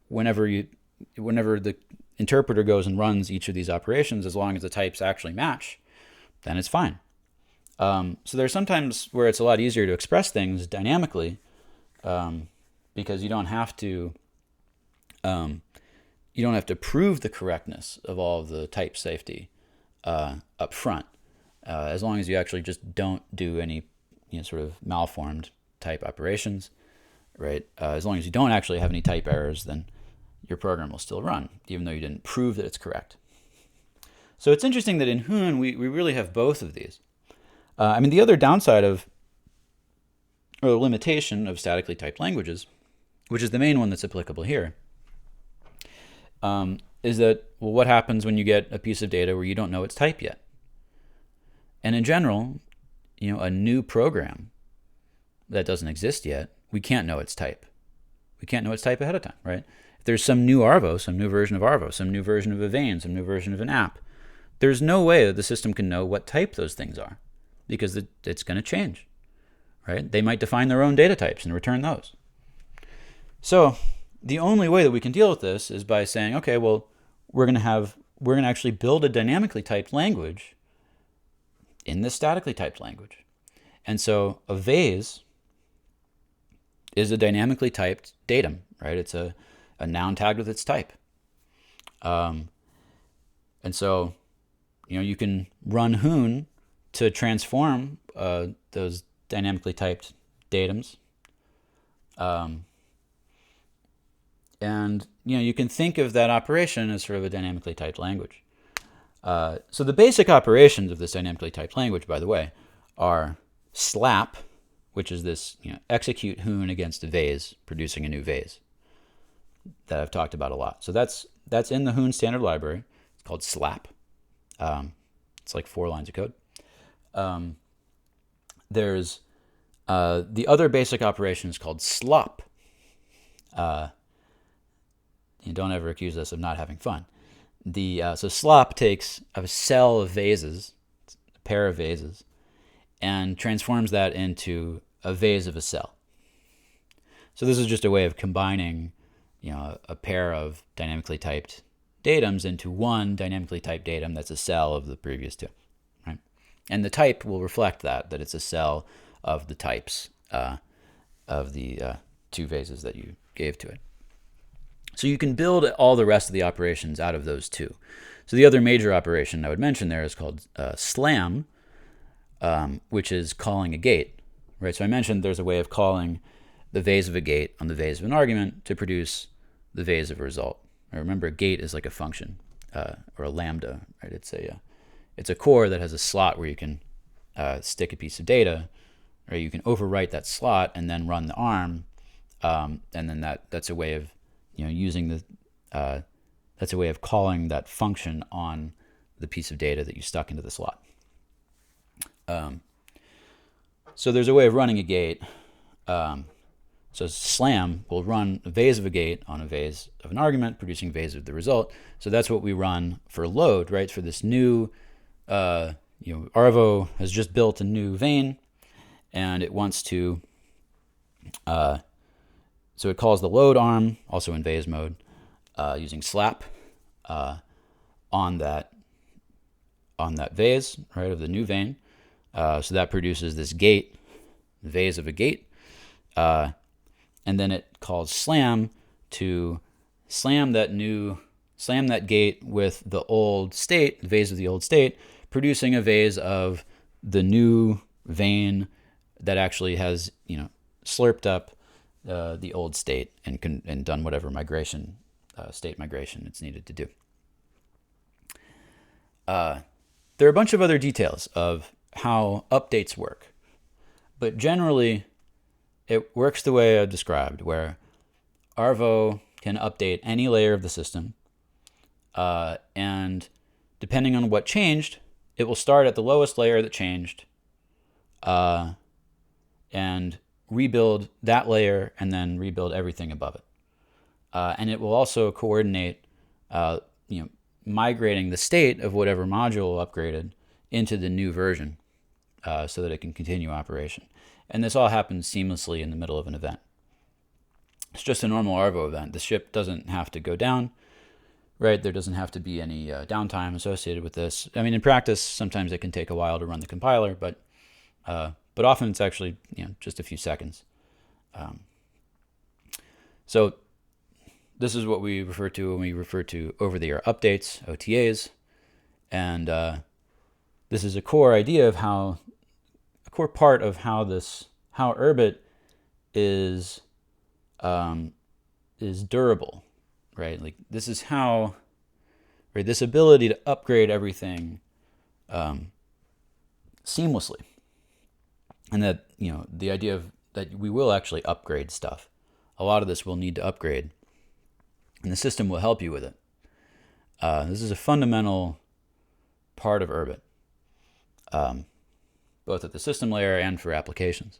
whenever the interpreter goes and runs each of these operations, as long as the types actually match, then it's fine. So there's sometimes where it's a lot easier to express things dynamically, because you don't have to prove the correctness of all of the type safety up front, as long as you actually just don't do any sort of malformed type operations, right? As long as you don't actually have any type errors, then your program will still run, even though you didn't prove that it's correct. So it's interesting that in Hoon, we really have both of these. The other downside of, or the limitation of statically typed languages, which is the main one that's applicable here, is that, well, what happens when you get a piece of data where you don't know its type yet? And in general, a new program that doesn't exist yet, we can't know its type. We can't know its type ahead of time, right? If there's some new Arvo, some new version of Arvo, some new version of a vein, some new version of an app, there's no way that the system can know what type those things are, because it's going to change, right? They might define their own data types and return those. So the only way that we can deal with this is by saying, okay, well, we're going to actually build a dynamically typed language in this statically typed language. And so a vase is a dynamically typed datum, right? It's a noun tagged with its type. And so, you can run Hoon to transform those dynamically typed datums. And you can think of that operation as sort of a dynamically typed language. So the basic operations of this dynamically typed language, by the way, are slap, which is this execute Hoon against a vase, producing a new vase that I've talked about a lot. So that's in the Hoon standard library. It's called slap. It's like 4 lines of code. There's the other basic operation is called slop. You don't ever accuse us of not having fun. So slop takes a cell of vases, a pair of vases, and transforms that into a vase of a cell. So this is just a way of combining, a pair of dynamically typed datums into one dynamically typed datum that's a cell of the previous two, right? And the type will reflect that it's a cell of the types of the 2 vases that you gave to it. So you can build all the rest of the operations out of those 2. So the other major operation I would mention there is called slam, which is calling a gate, right? So I mentioned there's a way of calling the vase of a gate on the vase of an argument to produce the vase of a result. Now remember, a gate is like a function or a lambda, right? It's a core that has a slot where you can stick a piece of data, or you can overwrite that slot and then run the arm, and then that's a way of that's a way of calling that function on the piece of data that you stuck into the slot. So there's a way of running a gate. So slam will run a vase of a gate on a vase of an argument, producing vase of the result. So that's what we run for load, right? For this new, Arvo has just built a new vein, and it wants to, so it calls the load arm, also in vase mode, using slap on that vase, right, of the new vein. So that produces this gate, vase of a gate, and then it calls slam to slam that gate with the old state, the vase of the old state, producing a vase of the new vein that actually has, slurped up the old state and done whatever migration, state migration it's needed to do. There are a bunch of other details of how updates work, but generally it works the way I described, where Arvo can update any layer of the system, and depending on what changed, it will start at the lowest layer that changed, and rebuild that layer and then rebuild everything above it. And it will also coordinate, migrating the state of whatever module upgraded into the new version, so that it can continue operation. And this all happens seamlessly in the middle of an event. It's just a normal Arvo event. The ship doesn't have to go down, right? There doesn't have to be any downtime associated with this. I mean, in practice, sometimes it can take a while to run the compiler, but often it's actually just a few seconds. So this is what we refer to when we refer to over-the-air updates, OTAs, and this is a core idea of a core part of how Urbit is durable, right? Like this is how, right, this ability to upgrade everything seamlessly, and that the idea of that we will actually upgrade stuff. A lot of this will need to upgrade, and the system will help you with it. This is a fundamental part of Urbit, both at the system layer and for applications.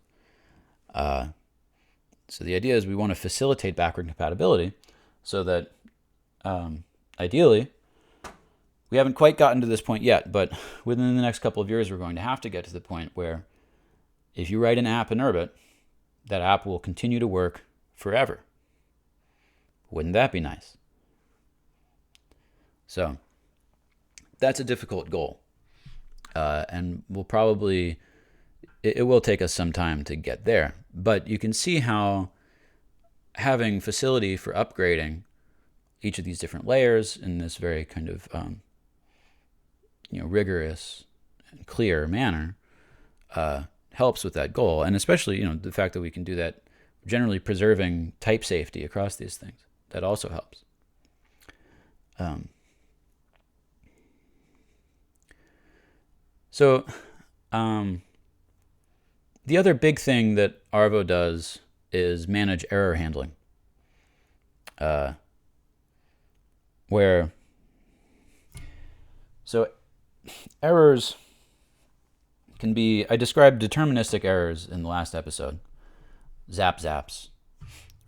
So the idea is we want to facilitate backward compatibility so that ideally, we haven't quite gotten to this point yet, but within the next couple of years, we're going to have to get to the point where if you write an app in Urbit, that app will continue to work forever. Wouldn't that be nice? So that's a difficult goal. And it will take us some time to get there. But you can see how having facility for upgrading each of these different layers in this very kind of rigorous and clear manner helps with that goal. And especially the fact that we can do that, generally preserving type safety across these things, that also helps. So the other big thing that Arvo does is manage error handling, so errors can be, I described deterministic errors in the last episode, zaps,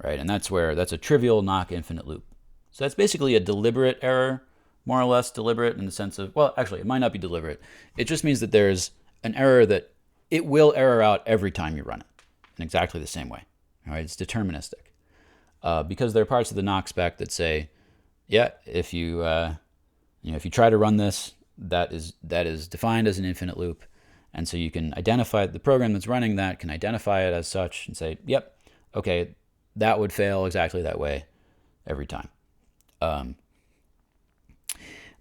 right? And that's a trivial knock infinite loop. So that's basically a deliberate error, more or less deliberate in the sense of, well, actually, it might not be deliberate. It just means that there's an error that it will error out every time you run it in exactly the same way. All right, it's deterministic because there are parts of the knock spec that say, yeah, if you try to run this, that is defined as an infinite loop, and so you can identify the program that's running that can identify it as such and say, yep, okay, that would fail exactly that way every time. Then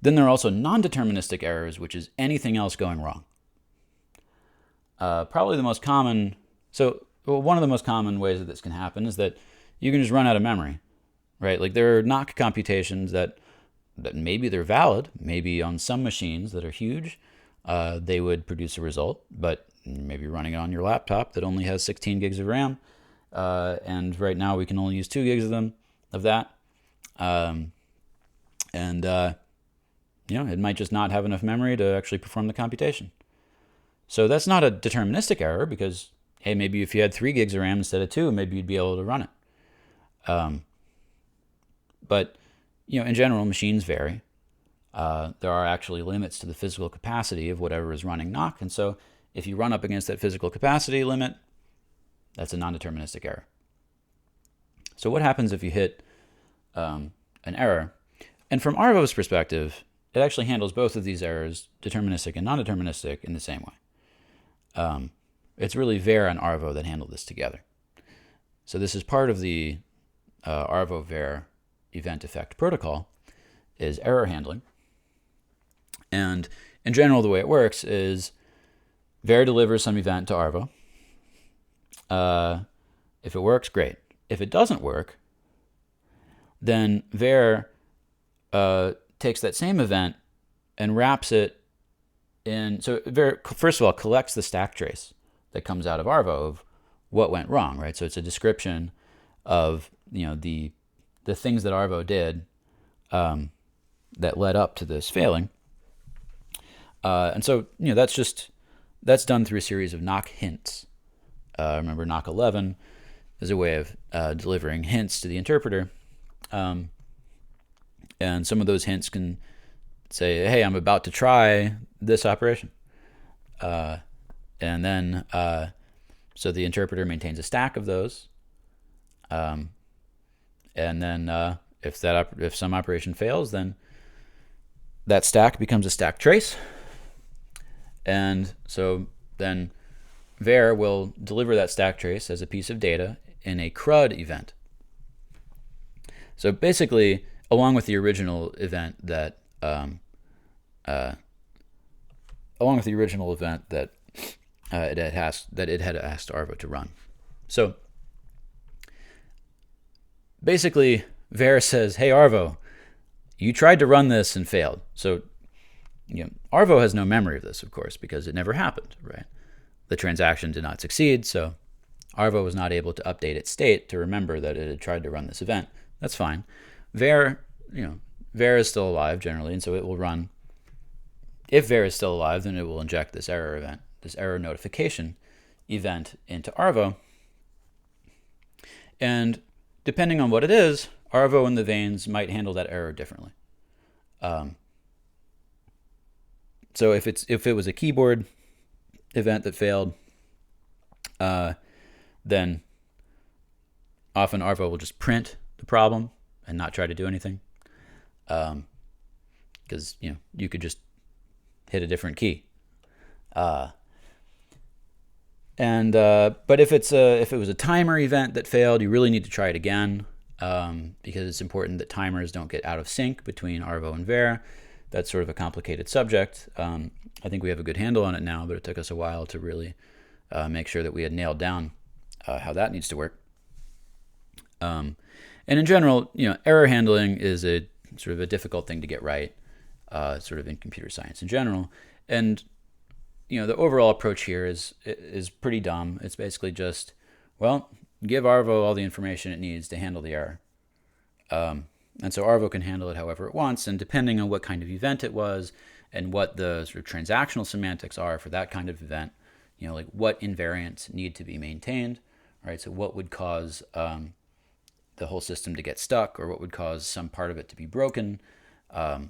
there are also non-deterministic errors, which is anything else going wrong. Probably the most common, one of the most common ways that this can happen is that you can just run out of memory, right? Like there are knock computations that maybe they're valid, maybe on some machines that are huge, they would produce a result, but maybe running it on your laptop that only has 16 gigs of RAM, and right now we can only use 2 gigs of that, it might just not have enough memory to actually perform the computation. So that's not a deterministic error because, hey, maybe if you had 3 gigs of RAM instead of 2, maybe you'd be able to run it. But in general, machines vary. There are actually limits to the physical capacity of whatever is running knock, and so If you run up against that physical capacity limit, that's a non-deterministic error. So what happens if you hit an error? And from Arvo's perspective, it actually handles both of these errors, deterministic and non-deterministic, in the same way. It's really Vere and Arvo that handle this together. So this is part of the Arvo-Vere event effect protocol, is error handling. And in general, the way it works is Vere delivers some event to Arvo. If it works, great. If it doesn't work, then Vere takes that same event and wraps it in. So Vere, first of all, collects the stack trace that comes out of Arvo of what went wrong, right? So it's a description of the things that Arvo did that led up to this failing. And so that's done through a series of knock hints. Remember, knock 11 is a way of delivering hints to the interpreter. And some of those hints can say, hey, I'm about to try this operation. And then, so the interpreter maintains a stack of those. And then if some operation fails, then that stack becomes a stack trace. And so then Vere will deliver that stack trace as a piece of data in a CRUD event. So basically, along with the original event that it had asked Arvo to run. So basically, Vere says, "Hey Arvo, you tried to run this and failed." So Arvo has no memory of this, of course, because it never happened, right? The transaction did not succeed, so Arvo was not able to update its state to remember that it had tried to run this event. That's fine. Vere is still alive generally, and so it will run. If Vere is still alive, then it will inject this error event, this error notification event into Arvo. And depending on what it is, Arvo and the veins might handle that error differently. So if it was a keyboard event that failed, then often Arvo will just print the problem and not try to do anything, because you could just hit a different key. But if it was a timer event that failed, you really need to try it again, because it's important that timers don't get out of sync between Arvo and Vere. That's sort of a complicated subject. I think we have a good handle on it now, but it took us a while to really make sure that we had nailed down how that needs to work. And in general, error handling is a sort of a difficult thing to get right, sort of in computer science in general. And the overall approach here is pretty dumb. It's basically just, give Arvo all the information it needs to handle the error. And so Arvo can handle it however it wants, and depending on what kind of event it was and what the sort of transactional semantics are for that kind of event, like what invariants need to be maintained, right? So what would cause the whole system to get stuck, or what would cause some part of it to be broken. So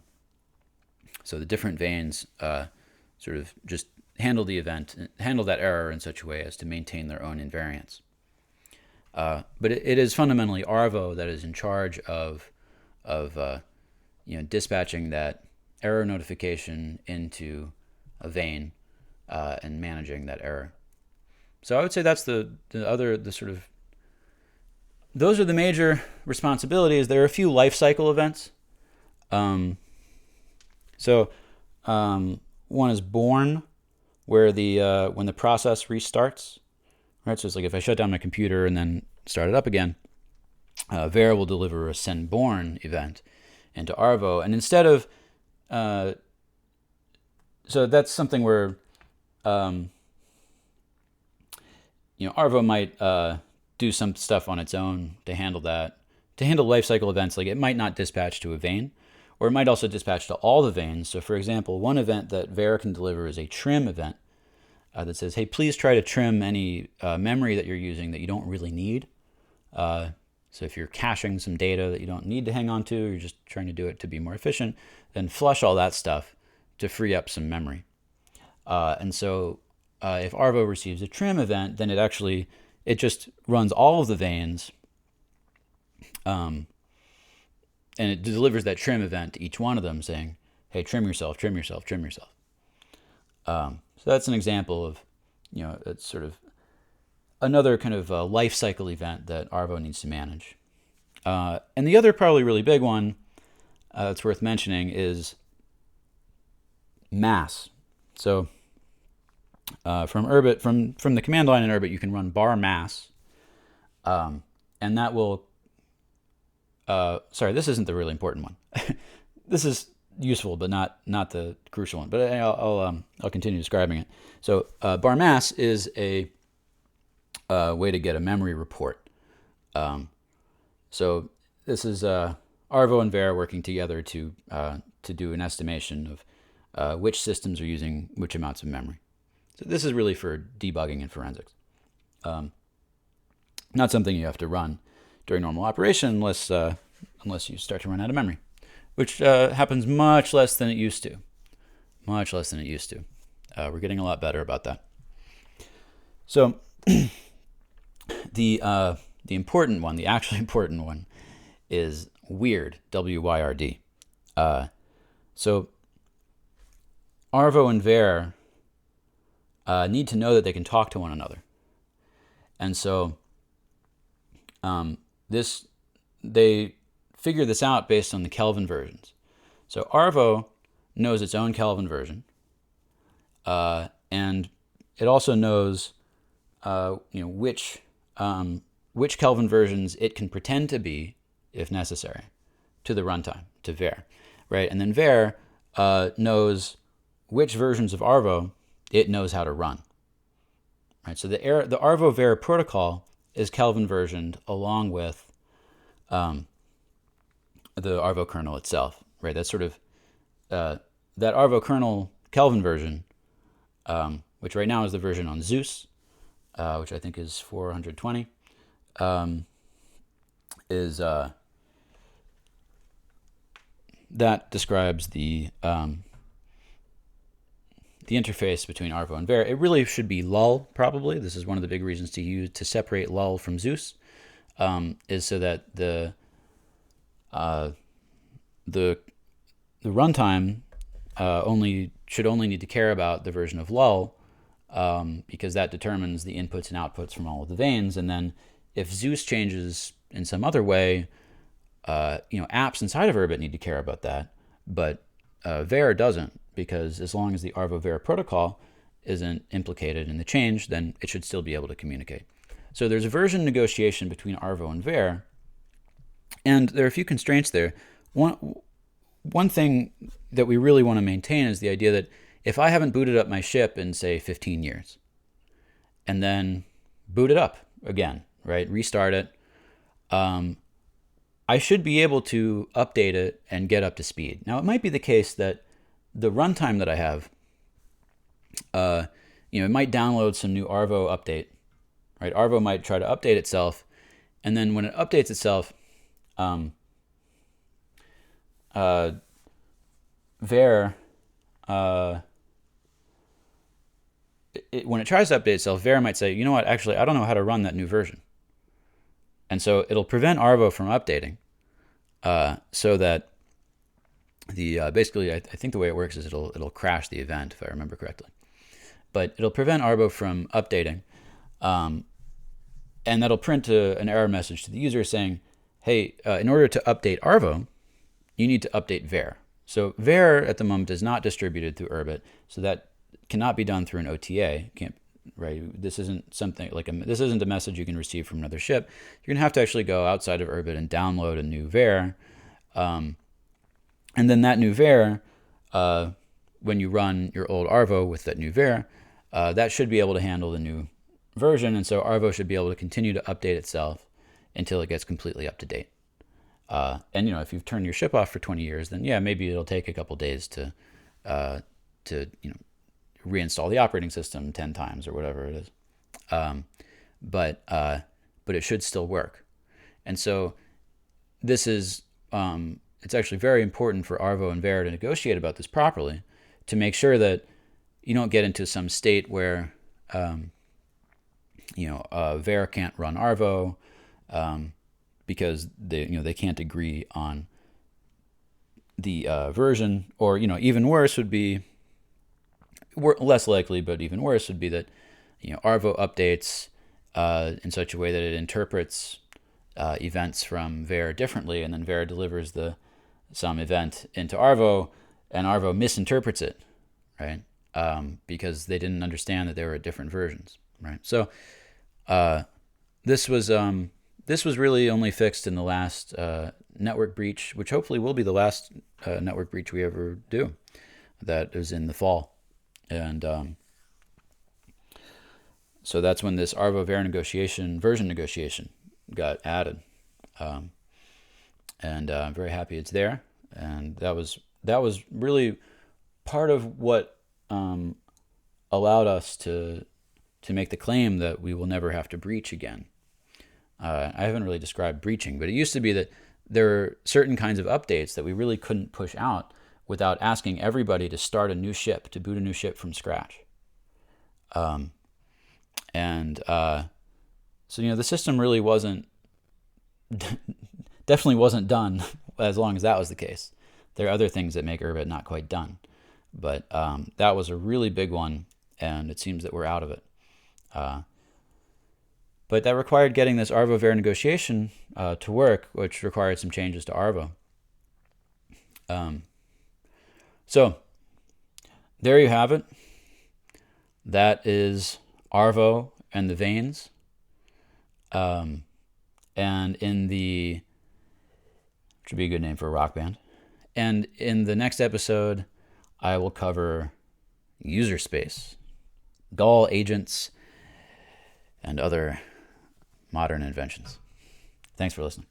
the different veins sort of just handle the event, handle that error in such a way as to maintain their own invariants. But it is fundamentally Arvo that is in charge of dispatching that error notification into a vein and managing that error. So I would say that's the sort of, those are the major responsibilities. There are a few life cycle events. So one is born, where when the process restarts, right? So it's like if I shut down my computer and then start it up again, Vere will deliver a send born event into Arvo, and instead of so that's something where Arvo might do some stuff on its own to handle that. To handle lifecycle events, like it might not dispatch to a vein, or it might also dispatch to all the veins. So for example, one event that Vere can deliver is a trim event that says, hey, please try to trim any memory that you're using that you don't really need. So if you're caching some data that you don't need to hang on to, you're just trying to do it to be more efficient, then flush all that stuff to free up some memory. And so if Arvo receives a trim event, then it just runs all of the vanes, and it delivers that trim event to each one of them, saying, "Hey, trim yourself, trim yourself, trim yourself." So that's an example of, it's sort of another kind of life cycle event that Arvo needs to manage. And the other probably really big one that's worth mentioning is mass. So from Urbit, from the command line in Urbit, you can run bar mass, and that will. Sorry, this isn't the really important one. This is useful, but not the crucial one. But I'll continue describing it. So bar mass is a way to get a memory report. So this is Arvo and Vere working together to do an estimation of which systems are using which amounts of memory. So this is really for debugging and forensics. Not something you have to run during normal operation unless you start to run out of memory, which happens much less than it used to. Much less than it used to. We're getting a lot better about that. So the important one, the actually important one, is weird, W-Y-R-D. So Arvo and Vere need to know that they can talk to one another. And so they figure this out based on the Kelvin versions. So Arvo knows its own Kelvin version, and it also knows which Kelvin versions it can pretend to be, if necessary, to the runtime, to Vere, right? And then Vere knows which versions of Arvo it knows how to run, right? So the Arvo Vere protocol is Kelvin versioned along with the Arvo kernel itself, right? That's sort of that Arvo kernel Kelvin version, which right now is the version on Zeus, which I think is 420, is that describes the interface between Arvo and Vere. It really should be lull, probably. This is one of the big reasons to separate lull from Zeus, is so that the runtime should only need to care about the version of lull, because that determines the inputs and outputs from all of the vanes. And then if Zeus changes in some other way, apps inside of Urbit need to care about that, but Vere doesn't, because as long as the Arvo Vere protocol isn't implicated in the change, then it should still be able to communicate. So there's a version negotiation between Arvo and Vere, and there are a few constraints there. One thing that we really want to maintain is the idea that if I haven't booted up my ship in, say, 15 years, and then boot it up again, right, restart it, I should be able to update it and get up to speed. Now, it might be the case that the runtime that I have, it might download some new Arvo update, right? Arvo might try to update itself, and then when it updates itself, Vere, when it tries to update itself, Vere might say, you know what, actually, I don't know how to run that new version. And so it'll prevent Arvo from updating, so that basically, I think the way it works is it'll crash the event, if I remember correctly. But it'll prevent Arvo from updating, and that'll print an error message to the user saying, hey, in order to update Arvo, you need to update Vere. So Vere at the moment is not distributed through Urbit, so that cannot be done through an OTA. Right? This isn't something like this isn't a message you can receive from another ship. You're gonna have to actually go outside of Urbit and download a new Vere, and then that new Vere, when you run your old Arvo with that new Vere, that should be able to handle the new version, and so Arvo should be able to continue to update itself until it gets completely up to date. And if you've turned your ship off for 20 years, then yeah, maybe it'll take a couple days to reinstall the operating system 10 times or whatever it is. But it should still work. And so this is, it's actually very important for Arvo and Vere to negotiate about this properly, to make sure that you don't get into some state where Vere can't run Arvo because they can't agree on the version, or even worse would be, less likely, but even worse would be that Arvo updates in such a way that it interprets events from Vere differently, and then Vere delivers some event into Arvo, and Arvo misinterprets it, right? Because they didn't understand that there were different versions, right? So this was really only fixed in the last network breach, which hopefully will be the last network breach we ever do. That is in the fall, and so that's when this Arvo Vere version negotiation got added, and I'm very happy it's there. And that was really part of what allowed us to make the claim that we will never have to breach again. I haven't really described breaching, but it used to be that there were certain kinds of updates that we really couldn't push out without asking everybody to start a new ship, to boot a new ship from scratch. So the system really definitely wasn't done as long as that was the case. There are other things that make Urbit not quite done, but that was a really big one, and it seems that we're out of it. But that required getting this Arvo Vere negotiation to work, which required some changes to Arvo. So there you have it. That is Arvo and the veins. And should be a good name for a rock band. And in the next episode, I will cover user space, Gall agents, and other modern inventions. Thanks for listening.